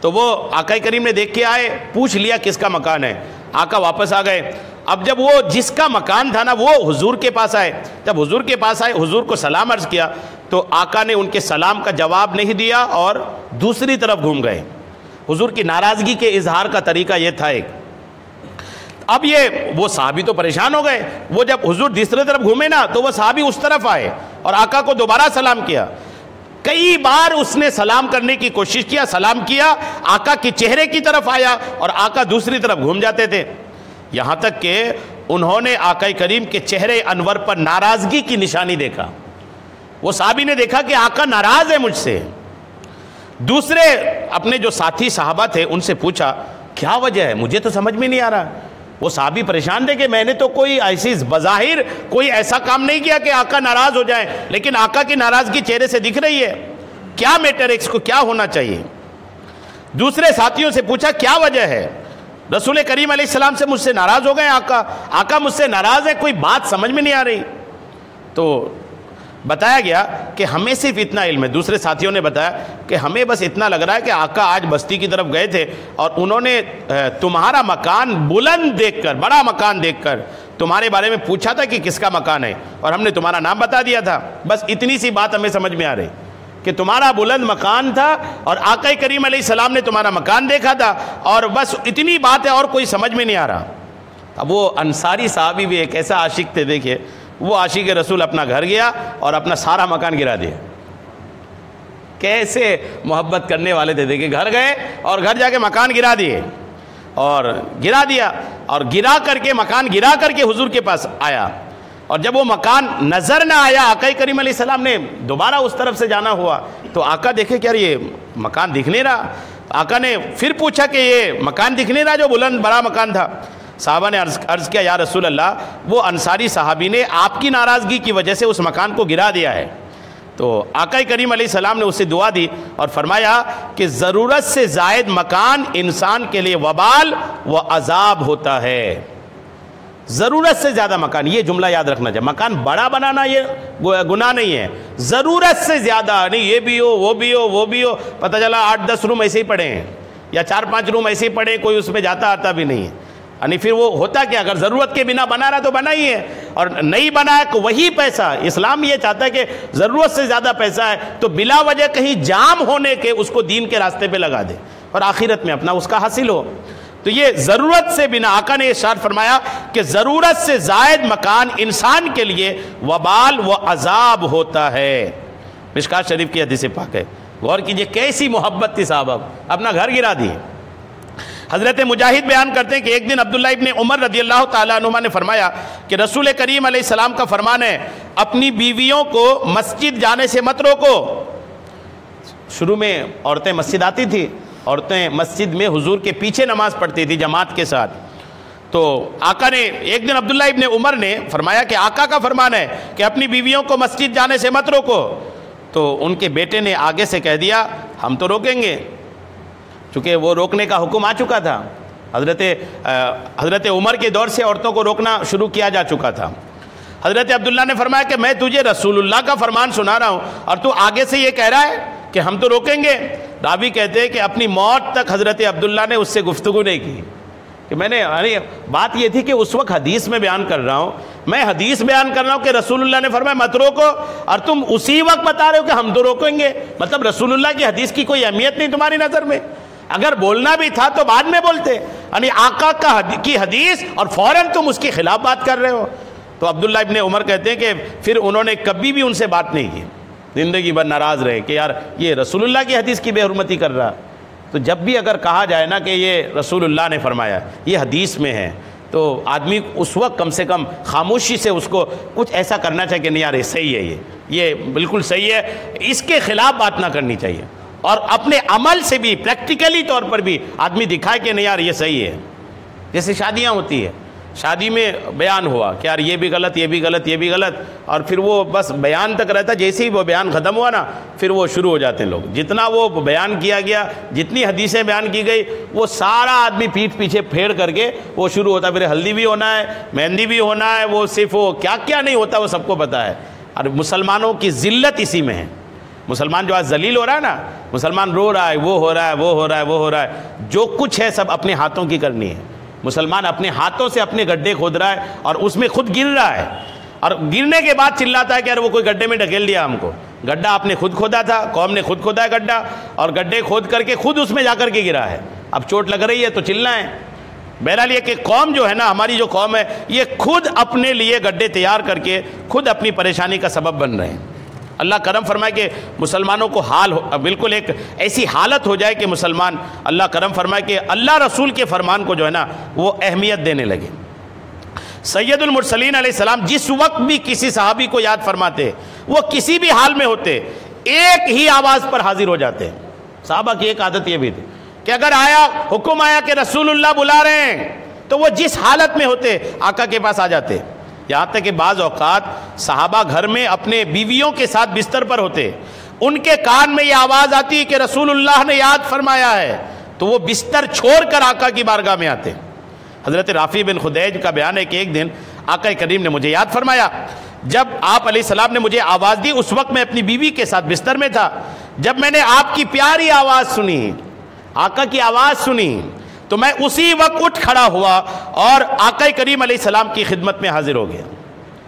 تو وہ آقا کریم نے دیکھ کے آئے, پوچھ لیا کس کا مکان ہے. آقا واپس آ گئے. اب جب وہ جس کا مکان تھا نا وہ حضور کے پاس آئے, جب حضور کے پاس آئے حضور کو سلام عرض کیا تو آقا نے ان کے سلام کا جواب نہیں دیا اور دوسری طرف گھوم گئے. حضور کی ناراضگی کے اظہار کا طریقہ یہ تھا ایک. اب وہ صحابی تو پریشان ہو گئے, وہ جب حضور دوسری طرف گھومے نا تو وہ صحابی اس طرف آئے اور آقا کو دوبارہ سلام کیا. کئی بار اس نے سلام کرنے کی کوشش کیا, سلام کیا, آقا کی چہرے کی طرف آیا اور آقا دوسری طرف گھوم جاتے تھے. یہاں تک کہ انہوں نے آقا کریم کے چہرے انور پر ناراضگی کی نشانی دیکھا. وہ صحابی نے دیکھا کہ آقا ناراض ہے مجھ سے. دوسرے اپنے جو ساتھی صحابہ تھے ان سے پوچھا کیا وجہ ہے, مجھے تو سمجھ میں نہیں آ رہا. وہ صحابی پریشان تھے کہ میں نے تو کوئی ایسی بظاہر کوئی ایسا کام نہیں کیا کہ آقا ناراض ہو جائیں, لیکن آقا کی ناراضگی چہرے سے دکھ رہی ہے. کیا میٹر ہے, اس کو کیا ہونا چاہیے. دوسرے ساتھیوں سے پوچھا کیا وجہ ہے. رسول کریم علیہ السلام سے مجھ سے ناراض ہو گئے آقا مجھ سے ناراض ہے، کوئی بات سمجھ میں نہیں آ رہی۔ تو بتایا گیا کہ ہمیں صرف اتنا علم ہے، دوسرے ساتھیوں نے بتایا کہ ہمیں بس اتنا لگ رہا ہے کہ آقا آج بستی کی طرف گئے تھے اور انہوں نے تمہارا مکان بلند دیکھ کر، بڑا مکان دیکھ کر تمہارے بارے میں پوچھا تھا کہ کس کا مکان ہے، اور ہم نے تمہارا نام بتا دیا تھا۔ بس اتنی سی بات ہمیں سمجھ میں آ رہی کہ تمہارا بلند مکان تھا اور آقا کریم علیہ السلام نے تمہارا مکان دیکھا تھا، اور بس اتنی بات ہے، اور کوئی سمجھ میں نہیں آ رہا۔ اب وہ انصاری صحابی بھی ایک ایسا عاشق تھے، دیکھیے وہ عاشق رسول اپنا گھر گیا اور اپنا سارا مکان گرا دیا۔ کیسے محبت کرنے والے تھے، دیکھیے گھر گئے اور گھر جا کے مکان گرا دیے، اور گرا دیا، اور گرا کر کے مکان گرا کر کے حضور کے پاس آیا، اور جب وہ مکان نظر نہ آیا، آقا کریم علیہ السلام نے دوبارہ اس طرف سے جانا ہوا تو آقا دیکھے کہ یار یہ مکان دکھ نہیں رہا۔ آقا نے پھر پوچھا کہ یہ مکان دکھ نہیں رہا جو بلند بڑا مکان تھا؟ صحابہ نے عرض کیا، یا رسول اللہ وہ انصاری صحابی نے آپ کی ناراضگی کی وجہ سے اس مکان کو گرا دیا ہے۔ تو آقا کریم علیہ السلام نے اسے دعا دی اور فرمایا کہ ضرورت سے زائد مکان انسان کے لیے وبال و عذاب ہوتا ہے۔ ضرورت سے زیادہ مکان، یہ جملہ یاد رکھنا چاہیے، مکان بڑا بنانا یہ گناہ نہیں ہے، ضرورت سے زیادہ نہیں، یہ بھی ہو وہ بھی ہو وہ بھی ہو، پتہ چلا 8-10 روم ایسے ہی پڑے ہیں یا 4-5 روم ایسے ہی پڑے، کوئی اس میں جاتا آتا بھی نہیں ہے، یعنی پھر وہ ہوتا کیا، اگر ضرورت کے بنا بنا رہا تو بنا ہی ہے، اور نہیں بنا ہے وہی پیسہ، اسلام یہ چاہتا ہے کہ ضرورت سے زیادہ پیسہ ہے تو بلا وجہ کہیں جام ہونے کے اس کو دین کے راستے پہ لگا دے اور آخرت میں اپنا اس کا حاصل ہو۔ تو یہ ضرورت سے بنا، آقا نے ارشاد فرمایا کہ ضرورت سے زائد مکان انسان کے لیے وبال و عذاب ہوتا ہے۔ مشکات شریف کی حدیث پاک ہے، غور کیجئے کیسی محبت تھی صحابہ، اپنا گھر گرا دیے۔ حضرت مجاہد بیان کرتے ہیں کہ ایک دن عبداللہ ابن عمر رضی اللہ تعالیٰ عنہما نے فرمایا کہ رسول کریم علیہ السلام کا فرمان ہے، اپنی بیویوں کو مسجد جانے سے مت روکو۔ شروع میں عورتیں مسجد آتی تھی، عورتیں مسجد میں حضور کے پیچھے نماز پڑھتی تھی جماعت کے ساتھ۔ تو آقا نے ایک دن عبداللہ ابن عمر نے فرمایا کہ آقا کا فرمان ہے کہ اپنی بیویوں کو مسجد جانے سے مت روکو، تو ان کے بیٹے نے آگے سے کہہ دیا ہم تو روکیں گے، چونکہ وہ روکنے کا حکم آ چکا تھا، حضرت عمر کے دور سے عورتوں کو روکنا شروع کیا جا چکا تھا۔ حضرت عبداللہ نے فرمایا کہ میں تجھے رسول اللہ کا فرمان سنا رہا ہوں اور تو آگے سے یہ کہہ رہا ہے کہ ہم تو روکیں گے۔ راوی کہتے ہیں کہ اپنی موت تک حضرت عبداللہ نے اس سے گفتگو نہیں کی، کہ میں نے بات یہ تھی کہ اس وقت حدیث میں بیان کر رہا ہوں، میں حدیث بیان کر رہا ہوں کہ رسول اللہ نے فرمایا مت روکو، اور تم اسی وقت بتا رہے ہو کہ ہم تو روکیں گے، مطلب رسول اللہ کی حدیث کی کوئی اہمیت نہیں تمہاری نظر میں؟ اگر بولنا بھی تھا تو بعد میں بولتے، یعنی آقا کی حدیث اور فوراً تم اس کے خلاف بات کر رہے ہو۔ تو عبداللہ ابن عمر کہتے ہیں کہ پھر انہوں نے کبھی بھی ان سے بات نہیں کی، زندگی بھر ناراض رہے کہ یار یہ رسول اللہ کی حدیث کی بے حرمتی کر رہا۔ تو جب بھی اگر کہا جائے نا کہ یہ رسول اللہ نے فرمایا، یہ حدیث میں ہے، تو آدمی اس وقت کم سے کم خاموشی سے اس کو کچھ ایسا کرنا چاہیے کہ نہیں یار یہ صحیح ہے، یہ بالکل صحیح ہے، اس کے خلاف بات نہ کرنی چاہیے، اور اپنے عمل سے بھی پریکٹیکلی طور پر بھی آدمی دکھائے کہ نہیں یار یہ صحیح ہے۔ جیسے شادیاں ہوتی ہے، شادی میں بیان ہوا کہ یار یہ بھی غلط یہ بھی غلط یہ بھی غلط، اور پھر وہ بس بیان تک رہتا، جیسے ہی وہ بیان ختم ہوا نا پھر وہ شروع ہو جاتے ہیں لوگ، جتنا وہ بیان کیا گیا، جتنی حدیثیں بیان کی گئی، وہ سارا آدمی پیٹھ پیچھے پھیڑ کر کے وہ شروع ہوتا، پھر ہلدی بھی ہونا ہے، مہندی بھی ہونا ہے، وہ صرف وہ کیا کیا نہیں ہوتا وہ سب کو پتہ ہے۔ اور مسلمانوں کی ذلت اسی میں ہے، مسلمان جو آج ذلیل ہو رہا ہے نا، مسلمان رو رہا ہے، وہ ہو رہا ہے وہ ہو رہا ہے وہ ہو رہا ہے، جو کچھ ہے سب اپنے ہاتھوں کی کرنی ہے۔ مسلمان اپنے ہاتھوں سے اپنے گڈھے کھود رہا ہے اور اس میں خود گر رہا ہے، اور گرنے کے بعد چلاتا ہے کہ یار وہ کوئی گڈھے میں ڈھکیل دیا ہم کو۔ گڈھا آپ نے خود کھودا تھا، قوم نے خود کھودا ہے گڈھا، اور گڈھے کھود کر کے خود اس میں جا کر کے گرا ہے، اب چوٹ لگ رہی ہے تو چلنا ہے۔ بہرحال یہ کہ قوم جو ہے نا، ہماری جو قوم ہے، یہ خود اپنے لیے گڈھے تیار کر کے خود اپنی پریشانی کا سبب بن رہے ہیں۔ اللہ کرم فرمائے کہ مسلمانوں کو بالکل ایک ایسی حالت ہو جائے کہ مسلمان، اللہ کرم فرمائے کہ اللہ رسول کے فرمان کو جو ہے نا وہ اہمیت دینے لگے۔ سید المرسلین علیہ السلام جس وقت بھی کسی صحابی کو یاد فرماتے، وہ کسی بھی حال میں ہوتے ایک ہی آواز پر حاضر ہو جاتے۔ صحابہ کی ایک عادت یہ بھی تھی کہ اگر حکم آیا کہ رسول اللہ بلا رہے ہیں تو وہ جس حالت میں ہوتے آقا کے پاس آ جاتے۔ یہاں تک کہ بعض اوقات صحابہ گھر میں اپنے بیویوں کے ساتھ بستر پر ہوتے، ان کے کان میں یہ آواز آتی کہ رسول اللہ نے یاد فرمایا ہے، تو وہ بستر چھوڑ کر آقا کی بارگاہ میں آتے. حضرت رافع بن خدیج کا بیان ہے کہ ایک دن آقا کریم نے مجھے یاد فرمایا، جب آپ علیہ السلام نے مجھے آواز دی، اس وقت میں اپنی بیوی کے ساتھ بستر میں تھا. جب میں نے آپ کی پیاری آواز سنی، آقا کی آواز سنی، تو میں اسی وقت اٹھ کھڑا ہوا اور آقا کریم علیہ السلام کی خدمت میں حاضر ہو گیا.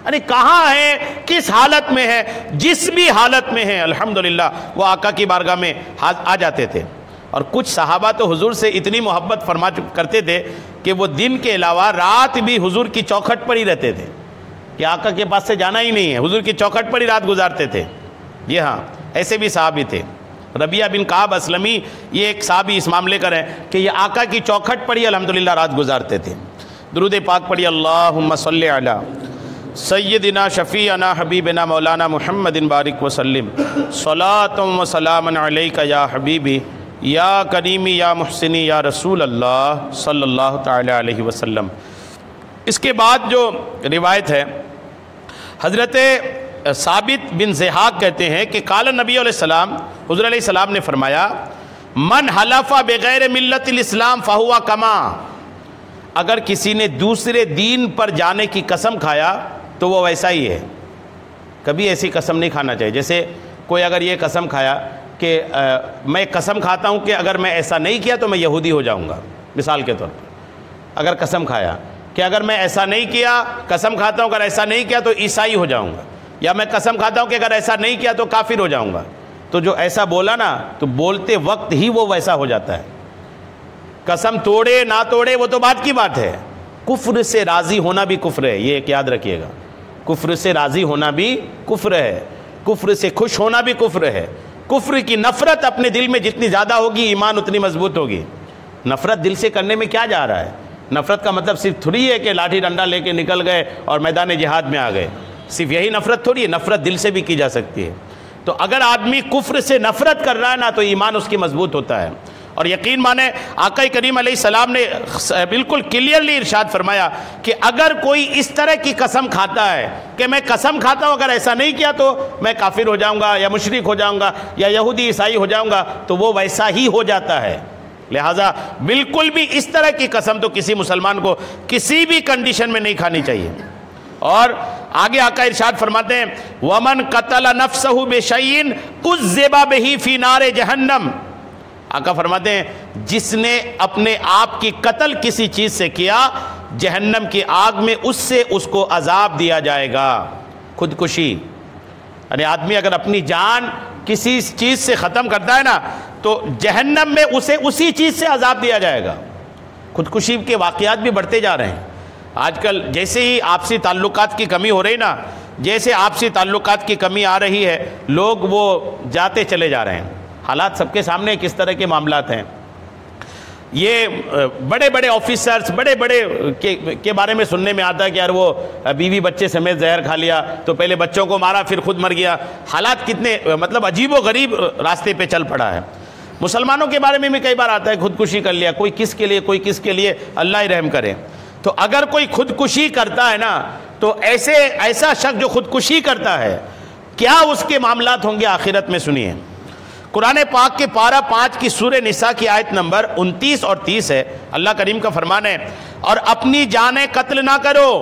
ارے کہاں ہے، کس حالت میں ہے، جس بھی حالت میں ہے، الحمدللہ وہ آقا کی بارگاہ میں آ جاتے تھے. اور کچھ صحابہ تو حضور سے اتنی محبت کرتے تھے کہ وہ دن کے علاوہ رات بھی حضور کی چوکھٹ پر ہی رہتے تھے، کہ آقا کے پاس سے جانا ہی نہیں ہے، حضور کی چوکھٹ پر ہی رات گزارتے تھے. جی ہاں، ایسے بھی صحابی تھے. ربیعہ بن کعب اسلمی یہ ایک صحابی اس معاملے کا ہے کہ یہ آقا کی چوکھٹ پر ہی الحمدللہ رات گزارتے تھے. درود پاک پڑھی، اللہم صلی علی سیدنا شفیعنا حبیبنا مولانا محمد بارک وسلم، صلاۃ و سلام علیک یا حبیبی یا کریمی یا محسنی یا رسول اللہ صلی اللہ تعالی علیہ وسلم. اس کے بعد جو روایت ہے، حضرت ثابت بن زحاق کہتے ہیں کہ قال نبی علیہ السلام، حضور علیہ السلام نے فرمایا، من حلف بغیر ملت الاسلام فہو کما، اگر کسی نے دوسرے دین پر جانے کی قسم کھایا تو وہ ویسا ہی ہے. کبھی ایسی قسم نہیں کھانا چاہیے. جیسے کوئی اگر یہ قسم کھایا کہ میں قسم کھاتا ہوں کہ اگر میں ایسا نہیں کیا تو میں یہودی ہو جاؤں گا، مثال کے طور پر اگر قسم کھایا کہ اگر میں ایسا نہیں کیا، قسم کھاتا ہوں اگر ایسا نہیں کیا تو عیسائی ہو جاؤں گا، یا میں قسم کھاتا ہوں کہ اگر ایسا نہیں کیا تو کافر ہو جاؤں گا، تو جو ایسا بولا نا تو بولتے وقت ہی وہ ویسا ہو جاتا ہے. قسم توڑے نہ توڑے وہ تو بات کی بات ہے. کفر سے راضی ہونا بھی کفر ہے، یہ ایک یاد رکھیے گا. کفر سے راضی ہونا بھی کفر ہے، کفر سے خوش ہونا بھی کفر ہے. کفر کی نفرت اپنے دل میں جتنی زیادہ ہوگی ایمان اتنی مضبوط ہوگی. نفرت دل سے کرنے میں کیا جا رہا ہے؟ نفرت کا مطلب صرف تھوڑی ہے کہ لاٹھی ڈنڈا لے کے نکل گئے اور میدان جہاد میں آ گئے، صرف یہی نفرت تھوڑی ہے. نفرت دل سے بھی کی جا سکتی ہے. تو اگر آدمی کفر سے نفرت کر رہا ہے نا تو ایمان اس کی مضبوط ہوتا ہے. اور یقین مانے آقا کریم علیہ السلام نے بالکل کلیئرلی ارشاد فرمایا کہ اگر کوئی اس طرح کی قسم کھاتا ہے کہ میں قسم کھاتا ہوں اگر ایسا نہیں کیا تو میں کافر ہو جاؤں گا یا مشرک ہو جاؤں گا یا یہودی عیسائی ہو جاؤں گا، تو وہ ویسا ہی ہو جاتا ہے. لہٰذا بالکل بھی اس طرح کی قسم تو کسی مسلمان کو کسی بھی کنڈیشن میں نہیں کھانی چاہیے. اور آگے آقا ارشاد فرماتے ہیں وَمَنْ قَتَلَ نَفْسَهُ بِشَيْءٍ عُذِّبَ بِهِ فِي نَارِ جَهَنَّمَ. آقا فرماتے ہیں جس نے اپنے آپ کی قتل کسی چیز سے کیا، جہنم کی آگ میں اس کو عذاب دیا جائے گا. خودکشی یعنی آدمی اگر اپنی جان کسی چیز سے ختم کرتا ہے نا تو جہنم میں اسے اسی چیز سے عذاب دیا جائے گا. خودکشی کے واقعات بھی بڑھتے جا رہے ہیں آج کل. جیسے ہی آپسی تعلقات کی کمی ہو رہی نا، جیسے آپسی تعلقات کی کمی آ رہی ہے، لوگ وہ جاتے چلے جا رہے ہیں. حالات سب کے سامنے کس طرح کے معاملات ہیں. یہ بڑے بڑے آفیسرز بڑے بڑے کے بارے میں سننے میں آتا ہے کہ یار وہ بیوی بچے سمیت زہر کھا لیا تو پہلے بچوں کو مارا پھر خود مر گیا. حالات کتنے مطلب عجیب و غریب راستے پہ چل پڑا ہے. مسلمانوں کے بارے میں بھی کئی بار آتا ہے خودکشی کر لیا، کوئی کس کے لیے کوئی کس کے لیے، اللہ ہی رحم کرے. تو اگر کوئی خودکشی کرتا ہے نا تو ایسا شخص جو خودکشی کرتا ہے کیا اس کے معاملات ہوں گے آخرت میں. سنیے قرآن پاک کے پارہ 5 کی سورہ نساء کی آیت نمبر 29 اور 30 ہے. اللہ کریم کا فرمان ہے اور اپنی جانیں قتل نہ کرو.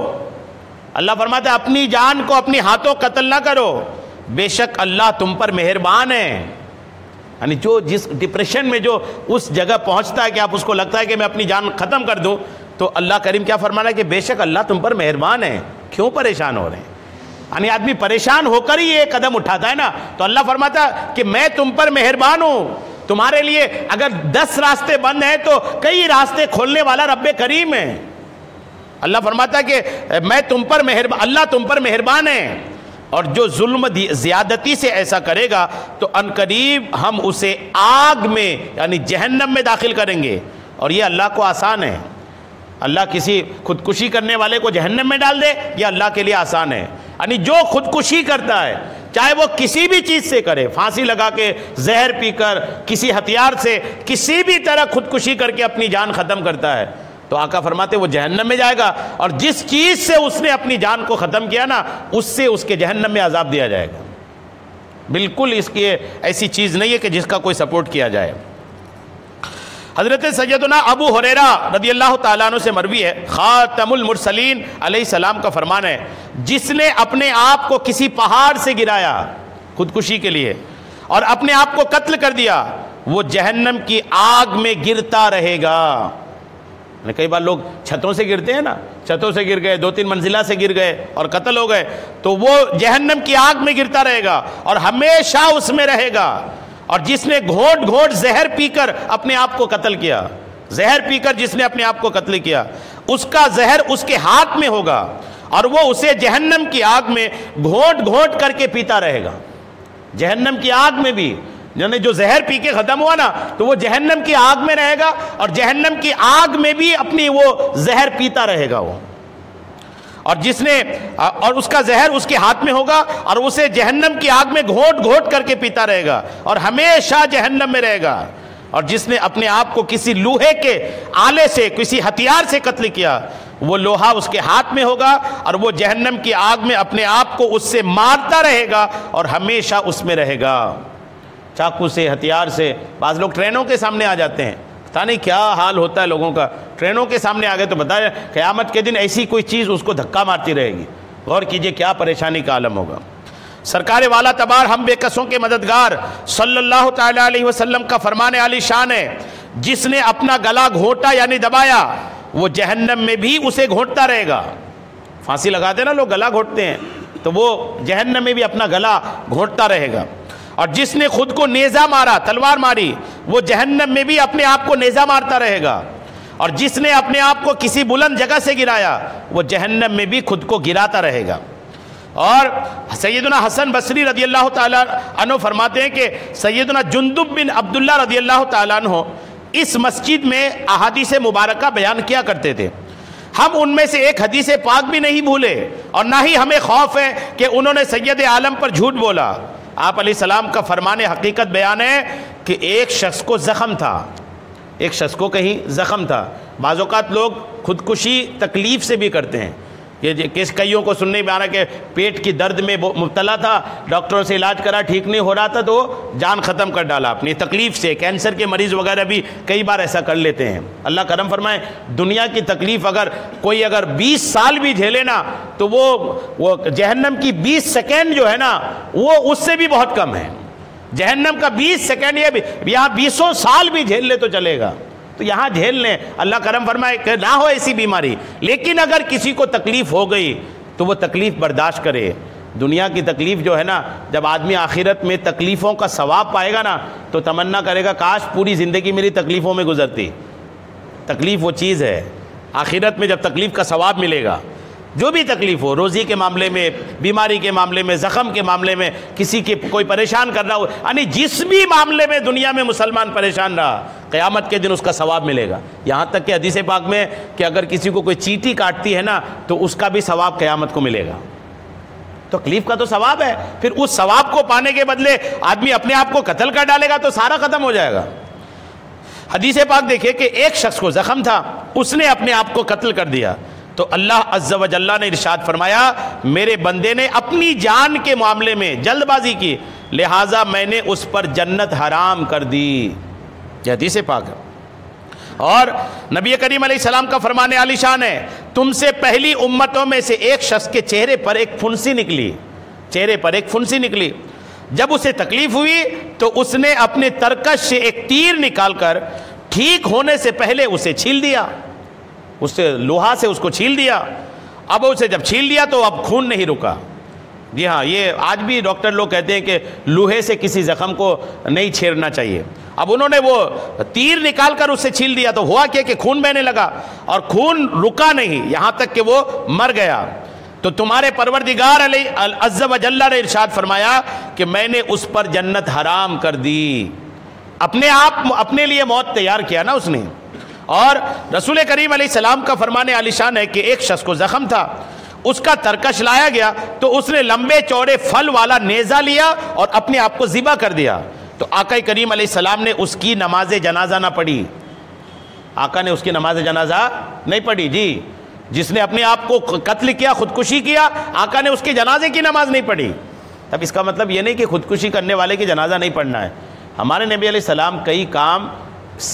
اللہ فرماتا ہے اپنی جان کو اپنی ہاتھوں قتل نہ کرو، بے شک اللہ تم پر مہربان ہے. یعنی جو جس ڈپریشن میں جو اس جگہ پہنچتا ہے کہ آپ اس کو لگتا ہے کہ میں اپنی جان ختم کر دوں، تو اللہ کریم کیا فرمانا ہے کہ بے شک اللہ تم پر مہربان ہے. کیوں پریشان ہو رہے ہیں؟ یعنی آدمی پریشان ہو کر ہی یہ قدم اٹھاتا ہے نا تو اللہ فرماتا ہے کہ میں تم پر مہربان ہوں. تمہارے لیے اگر 10 راستے بند ہیں تو کئی راستے کھولنے والا رب کریم ہے. اللہ فرماتا ہے کہ میں تم پر اللہ تم پر مہربان ہے. اور جو ظلم زیادتی سے ایسا کرے گا تو عنقریب ہم اسے آگ میں یعنی جہنم میں داخل کریں گے. اور یہ اللہ کو آسان ہے. اللہ کسی خودکشی کرنے والے کو جہنم میں ڈال دے یہ اللہ کے لیے آسان ہے. یعنی جو خودکشی کرتا ہے چاہے وہ کسی بھی چیز سے کرے، پھانسی لگا کے، زہر پی کر، کسی ہتھیار سے، کسی بھی طرح خودکشی کر کے اپنی جان ختم کرتا ہے تو آقا فرماتے وہ جہنم میں جائے گا. اور جس چیز سے اس نے اپنی جان کو ختم کیا نا اس سے اس کے جہنم میں عذاب دیا جائے گا. بالکل اس کی ایسی چیز نہیں ہے کہ جس کا کوئی سپورٹ کیا جائے. حضرت سیدنا ابو ہریرہ رضی اللہ تعالیٰ عنہ سے مروی ہے، خاتم المرسلین علیہ السلام کا فرمان ہے، جس نے اپنے آپ کو کسی پہاڑ سے گرایا خودکشی کے لیے اور اپنے آپ کو قتل کر دیا، وہ جہنم کی آگ میں گرتا رہے گا۔ کئی بار لوگ چھتوں سے گرتے ہیں نا، چھتوں سے گر گئے، 2-3 منزلہ سے گر گئے اور قتل ہو گئے، تو وہ جہنم کی آگ میں گرتا رہے گا اور ہمیشہ اس میں رہے گا۔ اور جس نے گھونٹ گھونٹ زہر پی کر اپنے آپ کو قتل کیا، زہر پی کر جس نے اپنے آپ کو قتل کیا، اس کا زہر اس کے ہاتھ میں ہوگا اور وہ اسے جہنم کی آگ میں گھونٹ گھونٹ کر کے پیتا رہے گا۔ جہنم کی آگ میں بھی، یعنی جو زہر پی کے ختم ہوا نا تو وہ جہنم کی آگ میں رہے گا اور جہنم کی آگ میں بھی اپنی وہ زہر پیتا رہے گا وہ، اور جس نے اور اس کا زہر اس کے ہاتھ میں ہوگا اور اسے جہنم کی آگ میں گھونٹ گھونٹ کر کے پیتا رہے گا اور ہمیشہ جہنم میں رہے گا۔ اور جس نے اپنے آپ کو کسی لوہے کے آلے سے، کسی ہتھیار سے قتل کیا، وہ لوہا اس کے ہاتھ میں ہوگا اور وہ جہنم کی آگ میں اپنے آپ کو اس سے مارتا رہے گا اور ہمیشہ اس میں رہے گا۔ چاقو سے، ہتھیار سے، بعض لوگ ٹرینوں کے سامنے آ جاتے ہیں، پتہ نہیں کیا حال ہوتا ہے لوگوں کا، ٹرینوں کے سامنے آ گئے تو بتائیں قیامت کے دن ایسی کوئی چیز اس کو دھکا مارتی رہے گی، غور کیجئے کیا پریشانی کا عالم ہوگا۔ سرکار والا تبار ہم بے کسوں کے مددگار صلی اللہ تعالیٰ علیہ وسلم کا فرمان عالی شان ہے، جس نے اپنا گلا گھونٹا یعنی دبایا، وہ جہنم میں بھی اسے گھونٹتا رہے گا۔ پھانسی لگاتے نا لوگ، گلا گھونٹتے ہیں، تو وہ جہنم میں بھی اپنا گلا گھونٹتا رہے گا۔ اور جس نے خود کو نیزہ مارا، تلوار ماری، وہ جہنم میں بھی اپنے آپ کو نیزہ مارتا رہے گا۔ اور جس نے اپنے آپ کو کسی بلند جگہ سے گرایا، وہ جہنم میں بھی خود کو گراتا رہے گا۔ اور سیدنا حسن بصری رضی اللہ تعالیٰ عنہ فرماتے ہیں کہ سیدنا جندب بن عبداللہ رضی اللہ تعالیٰ عنہ اس مسجد میں احادیث مبارکہ بیان کیا کرتے تھے، ہم ان میں سے ایک حدیث پاک بھی نہیں بھولے اور نہ ہی ہمیں خوف ہے کہ انہوں نے سید عالم پر جھوٹ بولا۔ آپ علیہ السلام کا فرمان حقیقت بیان ہے کہ ایک شخص کو زخم تھا، ایک شخص کو کہیں زخم تھا۔ بعض اوقات لوگ خودکشی تکلیف سے بھی کرتے ہیں، یہ کئیوں کو سننے میں آ رہا کہ پیٹ کی درد میں مبتلا تھا، ڈاکٹروں سے علاج کرا، ٹھیک نہیں ہو رہا تھا تو جان ختم کر ڈالا اپنی تکلیف سے۔ کینسر کے مریض وغیرہ بھی کئی بار ایسا کر لیتے ہیں۔ اللہ کرم فرمائے، دنیا کی تکلیف اگر کوئی 20 سال بھی جھیلے نا تو وہ جہنم کی 20 سیکنڈ جو ہے نا وہ اس سے بھی بہت کم ہے۔ جہنم کا 20 سیکنڈ، یہ یہاں 20 سال بھی جھیل لے تو چلے گا، تو یہاں جھیل لیں، اللہ کرم فرمائے کہ نہ ہو ایسی بیماری۔ لیکن اگر کسی کو تکلیف ہو گئی تو وہ تکلیف برداشت کرے۔ دنیا کی تکلیف جو ہے نا، جب آدمی آخرت میں تکلیفوں کا ثواب پائے گا نا تو تمنا کرے گا کاش پوری زندگی میری تکلیفوں میں گزرتی۔ تکلیف وہ چیز ہے، آخرت میں جب تکلیف کا ثواب ملے گا، جو بھی تکلیف ہو، روزی کے معاملے میں، بیماری کے معاملے میں، زخم کے معاملے میں، کسی کے کوئی پریشان کر رہا ہو، یعنی جس بھی معاملے میں دنیا میں مسلمان پریشان رہا، قیامت کے دن اس کا ثواب ملے گا۔ یہاں تک کہ حدیث پاک میں کہ اگر کسی کو کوئی چیٹی کاٹتی ہے نا تو اس کا بھی ثواب قیامت کو ملے گا۔ تکلیف کا تو ثواب ہے، پھر اس ثواب کو پانے کے بدلے آدمی اپنے آپ کو قتل کر ڈالے گا تو سارا ختم ہو جائے گا۔ حدیث پاک دیکھیں کہ ایک شخص کو زخم تھا، اس نے اپنے آپ کو قتل کر دیا، تو اللہ عز و جل نے ارشاد فرمایا میرے بندے نے اپنی جان کے معاملے میں جلد بازی کی، لہٰذا میں نے اس پر جنت حرام کر دی۔ یہ حدیث پاک ہے۔ اور نبی کریم علیہ السلام کا فرمان عالی شان ہے، تم سے پہلی امتوں میں سے ایک شخص کے چہرے پر ایک پھنسی نکلی، چہرے پر ایک پھنسی نکلی، جب اسے تکلیف ہوئی تو اس نے اپنے ترکش سے ایک تیر نکال کر ٹھیک ہونے سے پہلے اسے چھیل دیا، اس سے لوہا سے اس کو چھیل دیا۔ اب اسے جب چھیل دیا تو اب خون نہیں رکا۔ جی ہاں، یہ آج بھی ڈاکٹر لوگ کہتے ہیں کہ لوہے سے کسی زخم کو نہیں چھیڑنا چاہیے۔ اب انہوں نے وہ تیر نکال کر اس سے چھیل دیا تو ہوا کیا کہ خون بہنے لگا اور خون رکا نہیں، یہاں تک کہ وہ مر گیا۔ تو تمہارے پروردگار عز و جل نے ارشاد فرمایا کہ میں نے اس پر جنت حرام کر دی۔ اپنے لیے موت تیار کیا نا اس نے۔ اور رسول کریم علیہ السلام کا فرمان عالی شان ہے کہ ایک شخص کو زخم تھا، اس کا ترکش لایا گیا تو اس نے لمبے چوڑے پھل والا نیزہ لیا اور اپنے آپ کو ذبح کر دیا، تو آقا کریم علیہ السلام نے اس کی نماز جنازہ نہ پڑھی۔ آقا نے اس کی نماز جنازہ نہیں پڑھی، جی، جس نے اپنے آپ کو قتل کیا، خودکشی کیا، آقا نے اس کے جنازے کی نماز نہیں پڑھی۔ اب اس کا مطلب یہ نہیں کہ خودکشی کرنے والے کی جنازہ نہیں پڑھنا ہے۔ ہمارے نبی علیہ السلام کئی کام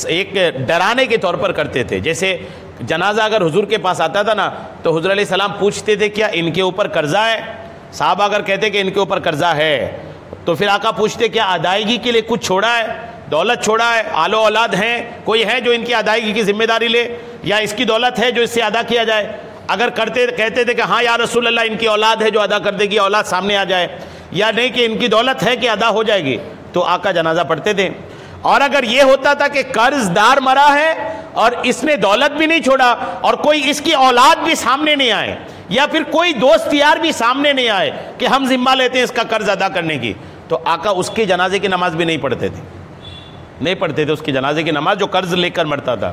ایک ڈرانے کے طور پر کرتے تھے. جیسے جنازہ اگر حضور کے پاس آتا تھا نا تو حضور علیہ السلام پوچھتے تھے کیا ان کے اوپر قرضہ ہے؟ صحابہ اگر کہتے کہ ان کے اوپر قرضہ ہے تو پھر آقا پوچھتے کیا ادائیگی کے لیے کچھ چھوڑا ہے، دولت چھوڑا ہے، آل و اولاد ہیں، کوئی ہے جو ان کی ادائیگی کی ذمہ داری لے، یا اس کی دولت ہے جو اس سے ادا کیا جائے؟ اگر کہتے تھے کہ ہاں یا رسول اللہ ان کی اولاد ہے جو ادا کر دے گی، اولاد سامنے آ جائے، یا نہیں کہ ان کی دولت ہے کہ ادا ہو جائے گی، تو آقا جنازہ پڑھتے تھے. اور اگر یہ ہوتا تھا کہ قرض دار مرا ہے اور اس نے دولت بھی نہیں چھوڑا اور کوئی اس کی اولاد بھی سامنے نہیں آئے، یا پھر کوئی دوست یار بھی سامنے نہیں آئے کہ ہم ذمہ لیتے ہیں اس کا قرض ادا کرنے کی، تو آقا اس کے جنازے کی نماز بھی نہیں پڑھتے تھے اس کی جنازے کی نماز جو قرض لے کر مرتا تھا.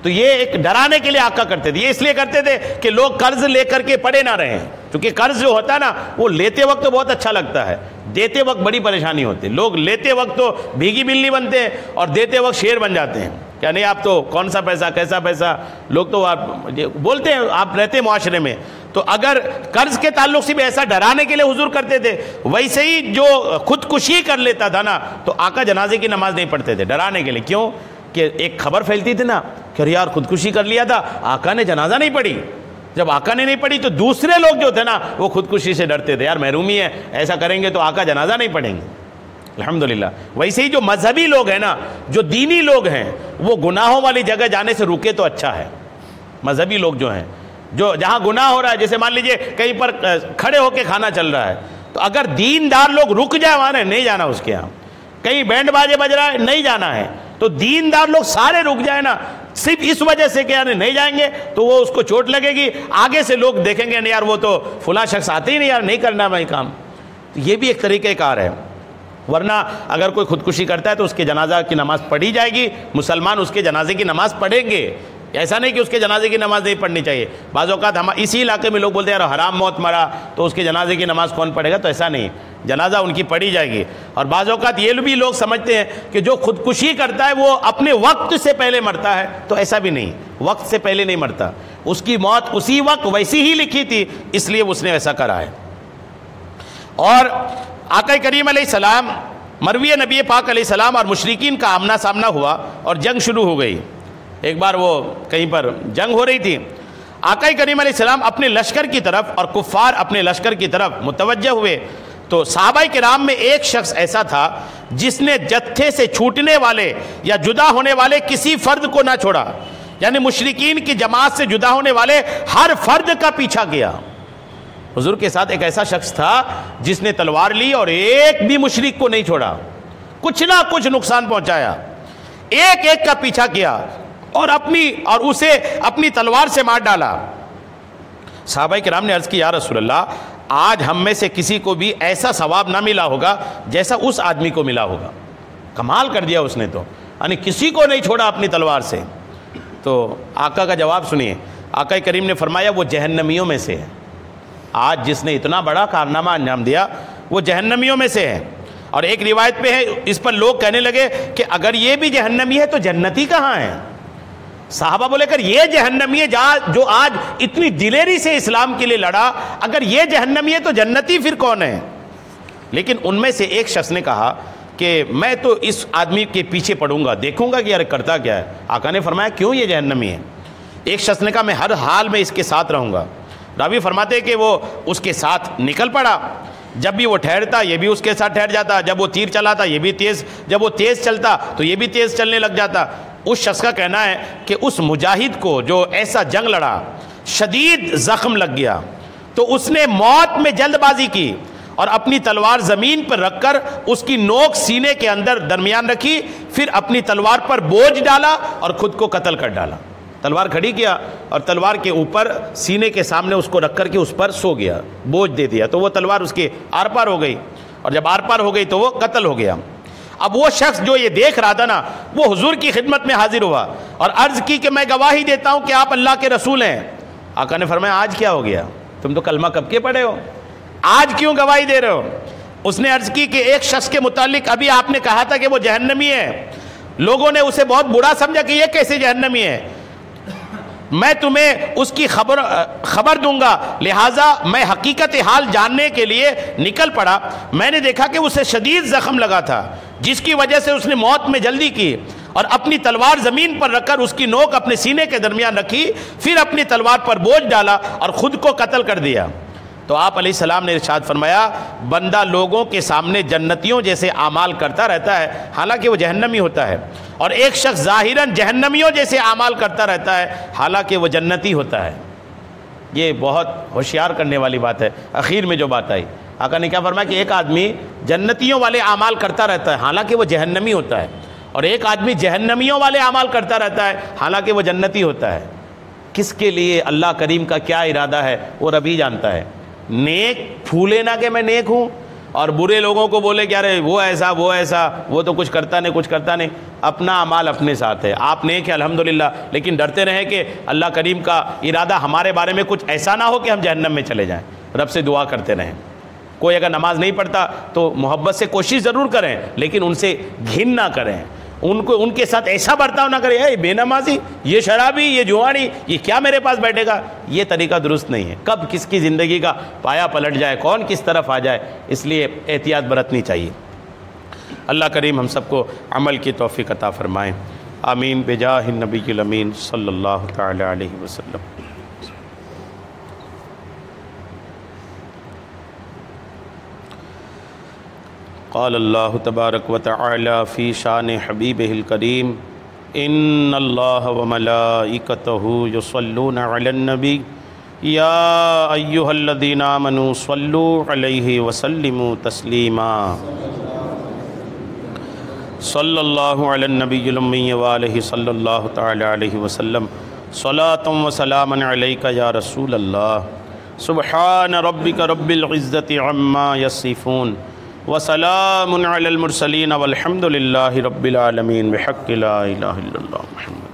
تو یہ ایک ڈرانے کے لیے آقا کرتے تھے. یہ اس لیے کرتے تھے کہ لوگ قرض لے کر کے پڑے نہ رہیں، کیونکہ قرض جو ہوتا ہے نا وہ لیتے وقت تو بہت اچھا لگتا ہے، دیتے وقت بڑی پریشانی ہوتی ہے. لوگ لیتے وقت تو بھیگی بلی بنتے ہیں اور دیتے وقت شیر بن جاتے ہیں. کیا نہیں آپ تو کون سا پیسہ کیسا پیسہ، لوگ تو بولتے ہیں، آپ رہتے ہیں معاشرے میں. تو اگر قرض کے تعلق سے بھی ایسا ڈرانے کے لیے حضور کرتے تھے، ویسے ہی جو خودکشی کر لیتا تھا نا تو آقا جنازے کی نماز نہیں پڑھتے تھے ڈرانے کے لیے. کیوں کہ ایک خبر پھیلتی تھی نا کہ یار خودکشی کر لیا تھا، آقا نے جنازہ نہیں پڑھی. جب آقا نے نہیں پڑھی تو دوسرے لوگ جو تھے نا وہ خودکشی سے ڈرتے تھے، یار محرومی ہے، ایسا کریں گے تو آقا جنازہ نہیں پڑھیں گے. الحمدللہ. ویسے ہی جو مذہبی لوگ ہیں نا، جو دینی لوگ ہیں، وہ گناہوں والی جگہ جانے سے رکے تو اچھا ہے. مذہبی لوگ جو ہیں، جو جہاں گناہ ہو رہا ہے، جیسے مان لیجئے کہیں پر کھڑے ہو کے کھانا چل رہا ہے، تو اگر دیندار لوگ رک جائے وہاں نہیں جانا اس کے ہاں. کہیں بینڈ باجے بج رہا ہے نہیں جانا ہے، تو دیندار لوگ سارے رک جائیں نا، صرف اس وجہ سے کہ یار نہیں جائیں گے تو وہ اس کو چوٹ لگے گی، آگے سے لوگ دیکھیں گے نہیں یار وہ تو فلاں شخص آتے ہی نہیں، یار نہیں کرنا بھائی کام. تو یہ بھی ایک طریقہ کار ہے. ورنہ اگر کوئی خودکشی کرتا ہے تو اس کے جنازہ کی نماز پڑھی جائے گی، مسلمان اس کے جنازے کی نماز پڑھیں گے. ایسا نہیں کہ اس کے جنازے کی نماز نہیں پڑھنی چاہیے. بعض اوقات ہم اسی علاقے میں لوگ بولتے ہیں یار حرام موت مرا تو اس کے جنازے کی نماز کون پڑھے گا، تو ایسا نہیں، جنازہ ان کی پڑھی جائے گی. اور بعض اوقات یہ بھی لوگ سمجھتے ہیں کہ جو خودکشی کرتا ہے وہ اپنے وقت سے پہلے مرتا ہے، تو ایسا بھی نہیں، وقت سے پہلے نہیں مرتا. اس کی موت اسی وقت ویسی ہی لکھی تھی، اس لیے اس نے ایسا کرا ہے. اور آقا کریم علیہ السلام، مروی نبی پاک علیہ السلام اور مشرکین کا آمنا سامنا ہوا اور جنگ شروع ہو گئی. ایک بار وہ کہیں پر جنگ ہو رہی تھی، آقا کریم علیہ السلام اپنے لشکر کی طرف اور کفار اپنے لشکر کی طرف متوجہ ہوئے. تو صحابہ کرام میں ایک شخص ایسا تھا جس نے جتھے سے چھوٹنے والے یا جدا ہونے والے کسی فرد کو نہ چھوڑا، یعنی مشرکین کی جماعت سے جدا ہونے والے ہر فرد کا پیچھا کیا. حضور کے ساتھ ایک ایسا شخص تھا جس نے تلوار لی اور ایک بھی مشرک کو نہیں چھوڑا، کچھ نہ کچھ نقصان پہنچایا، ایک ایک کا پیچھا کیا اور اسے اپنی تلوار سے مار ڈالا. صحابہ کرام نے عرض کی یا رسول اللہ، آج ہم میں سے کسی کو بھی ایسا ثواب نہ ملا ہوگا جیسا اس آدمی کو ملا ہوگا. کمال کر دیا اس نے، تو یعنی کسی کو نہیں چھوڑا اپنی تلوار سے. تو آقا کا جواب سنیے. آقا کریم نے فرمایا وہ جہنمیوں میں سے ہے. آج جس نے اتنا بڑا کارنامہ انجام دیا وہ جہنمیوں میں سے ہے. اور ایک روایت پہ ہے، اس پر لوگ کہنے لگے کہ اگر یہ بھی جہنمی ہے تو جنتی کہاں ہے؟ صحابہ بولے کر یہ جہنمی ہے جو آج اتنی دلیری سے اسلام کے لیے لڑا، اگر یہ جہنمی ہے تو جنتی پھر کون ہے؟ لیکن ان میں سے ایک شخص نے کہا کہ میں تو اس آدمی کے پیچھے پڑوں گا، دیکھوں گا کہ یار کرتا کیا ہے. آقا نے فرمایا کیوں یہ جہنمی ہے؟ ایک شخص نے کہا میں ہر حال میں اس کے ساتھ رہوں گا. راوی فرماتے ہیں کہ وہ اس کے ساتھ نکل پڑا. جب بھی وہ ٹھہرتا یہ بھی اس کے ساتھ ٹھہر جاتا، جب وہ تیر چلاتا یہ بھی تیز، جب وہ تیز چلتا تو یہ بھی تیز چلنے لگ جاتا. اس شخص کا کہنا ہے کہ اس مجاہد کو جو ایسا جنگ لڑا شدید زخم لگ گیا تو اس نے موت میں جلد بازی کی اور اپنی تلوار زمین پر رکھ کر اس کی نوک سینے کے اندر درمیان رکھی، پھر اپنی تلوار پر بوجھ ڈالا اور خود کو قتل کر ڈالا. تلوار کھڑی کیا اور تلوار کے اوپر سینے کے سامنے اس کو رکھ کر کے اس پر سو گیا، بوجھ دے دیا تو وہ تلوار اس کے آر پار ہو گئی، اور جب آر پار ہو گئی تو وہ قتل ہو گیا. اب وہ شخص جو یہ دیکھ رہا تھا نا وہ حضور کی خدمت میں حاضر ہوا اور عرض کی کہ میں گواہی دیتا ہوں کہ آپ اللہ کے رسول ہیں. آقا نے فرمایا آج کیا ہو گیا؟ تم تو کلمہ کب کے پڑھے ہو، آج کیوں گواہی دے رہے ہو؟ اس نے عرض کی کہ ایک شخص کے متعلق ابھی آپ نے کہا تھا کہ وہ جہنمی ہے، لوگوں نے اسے بہت برا سمجھا کہ یہ کیسے جہنمی ہے، میں تمہیں اس کی خبر دوں گا، لہٰذا میں حقیقت حال جاننے کے لیے نکل پڑا. میں نے دیکھا کہ اسے شدید زخم لگا تھا جس کی وجہ سے اس نے موت میں جلدی کی. اور اپنی تلوار زمین پر رکھ کر اس کی نوک اپنے سینے کے درمیان رکھی، پھر اپنی تلوار پر بوجھ ڈالا اور خود کو قتل کر دیا۔ تو آپ علیہ السلام نے ارشاد فرمایا بندہ لوگوں کے سامنے جنتیوں جیسے اعمال کرتا رہتا ہے حالانکہ وہ جہنمی ہوتا ہے، اور ایک شخص ظاہراً جہنمیوں جیسے اعمال کرتا رہتا ہے حالانکہ وہ جنتی ہوتا ہے۔ یہ بہت ہوشیار کرنے والی بات ہے۔ اخیر میں جو بات آئی، آقا نے کیا فرمایا کہ ایک آدمی جنتیوں والے اعمال کرتا رہتا ہے حالانکہ وہ جہنمی ہوتا ہے، اور ایک آدمی جہنمیوں والے اعمال کرتا رہتا ہے حالانکہ وہ جنتی ہوتا ہے۔ کس کے لیے اللہ کریم کا کیا ارادہ ہے وہ رب ہی جانتا ہے۔ نیک پھولے نہ کہ میں نیک ہوں، اور برے لوگوں کو بولے کہ ارے وہ ایسا وہ تو کچھ کرتا نہیں۔ اپنا اعمال اپنے ساتھ ہے، آپ نیک ہیں الحمدللہ، لیکن ڈرتے رہیں کہ اللہ کریم کا ارادہ ہمارے بارے میں کچھ ایسا نہ ہو کہ ہم جہنم میں چلے جائیں۔ رب سے دعا کرتے رہیں۔ کوئی اگر نماز نہیں پڑھتا تو محبت سے کوشش ضرور کریں، لیکن ان سے گھن نہ کریں، ان کے ساتھ ایسا برتاؤ نہ کریں، اے بے نمازی، یہ شرابی، یہ جوانی، یہ کیا میرے پاس بیٹھے گا۔ یہ طریقہ درست نہیں ہے۔ کب کس کی زندگی کا پایا پلٹ جائے، کون کس طرف آ جائے، اس لیے احتیاط برتنی چاہیے۔ اللہ کریم ہم سب کو عمل کی توفیق عطا فرمائیں، آمین بجاہ النبی الامین صلی اللہ تعالی علیہ وسلم۔ قال اللہ تبارک و تعالی فی شان حبیبہ الکریم ان اللہ وملائکتہ یصلون علی النبی یا ایہا الذین آمنوا صلوا علیہ وسلموا تسلیما۔ صلی اللہ علی النبی الامی وآلہ صلی اللہ تعالی علیہ وسلم صلاۃ و سلام علیک یا رسول اللہ۔ سبحان ربک رب العزۃ عما یصفون وسلام علی المرسلین والحمد للہ رب العالمین بحق لا الہ الا اللہ محمد۔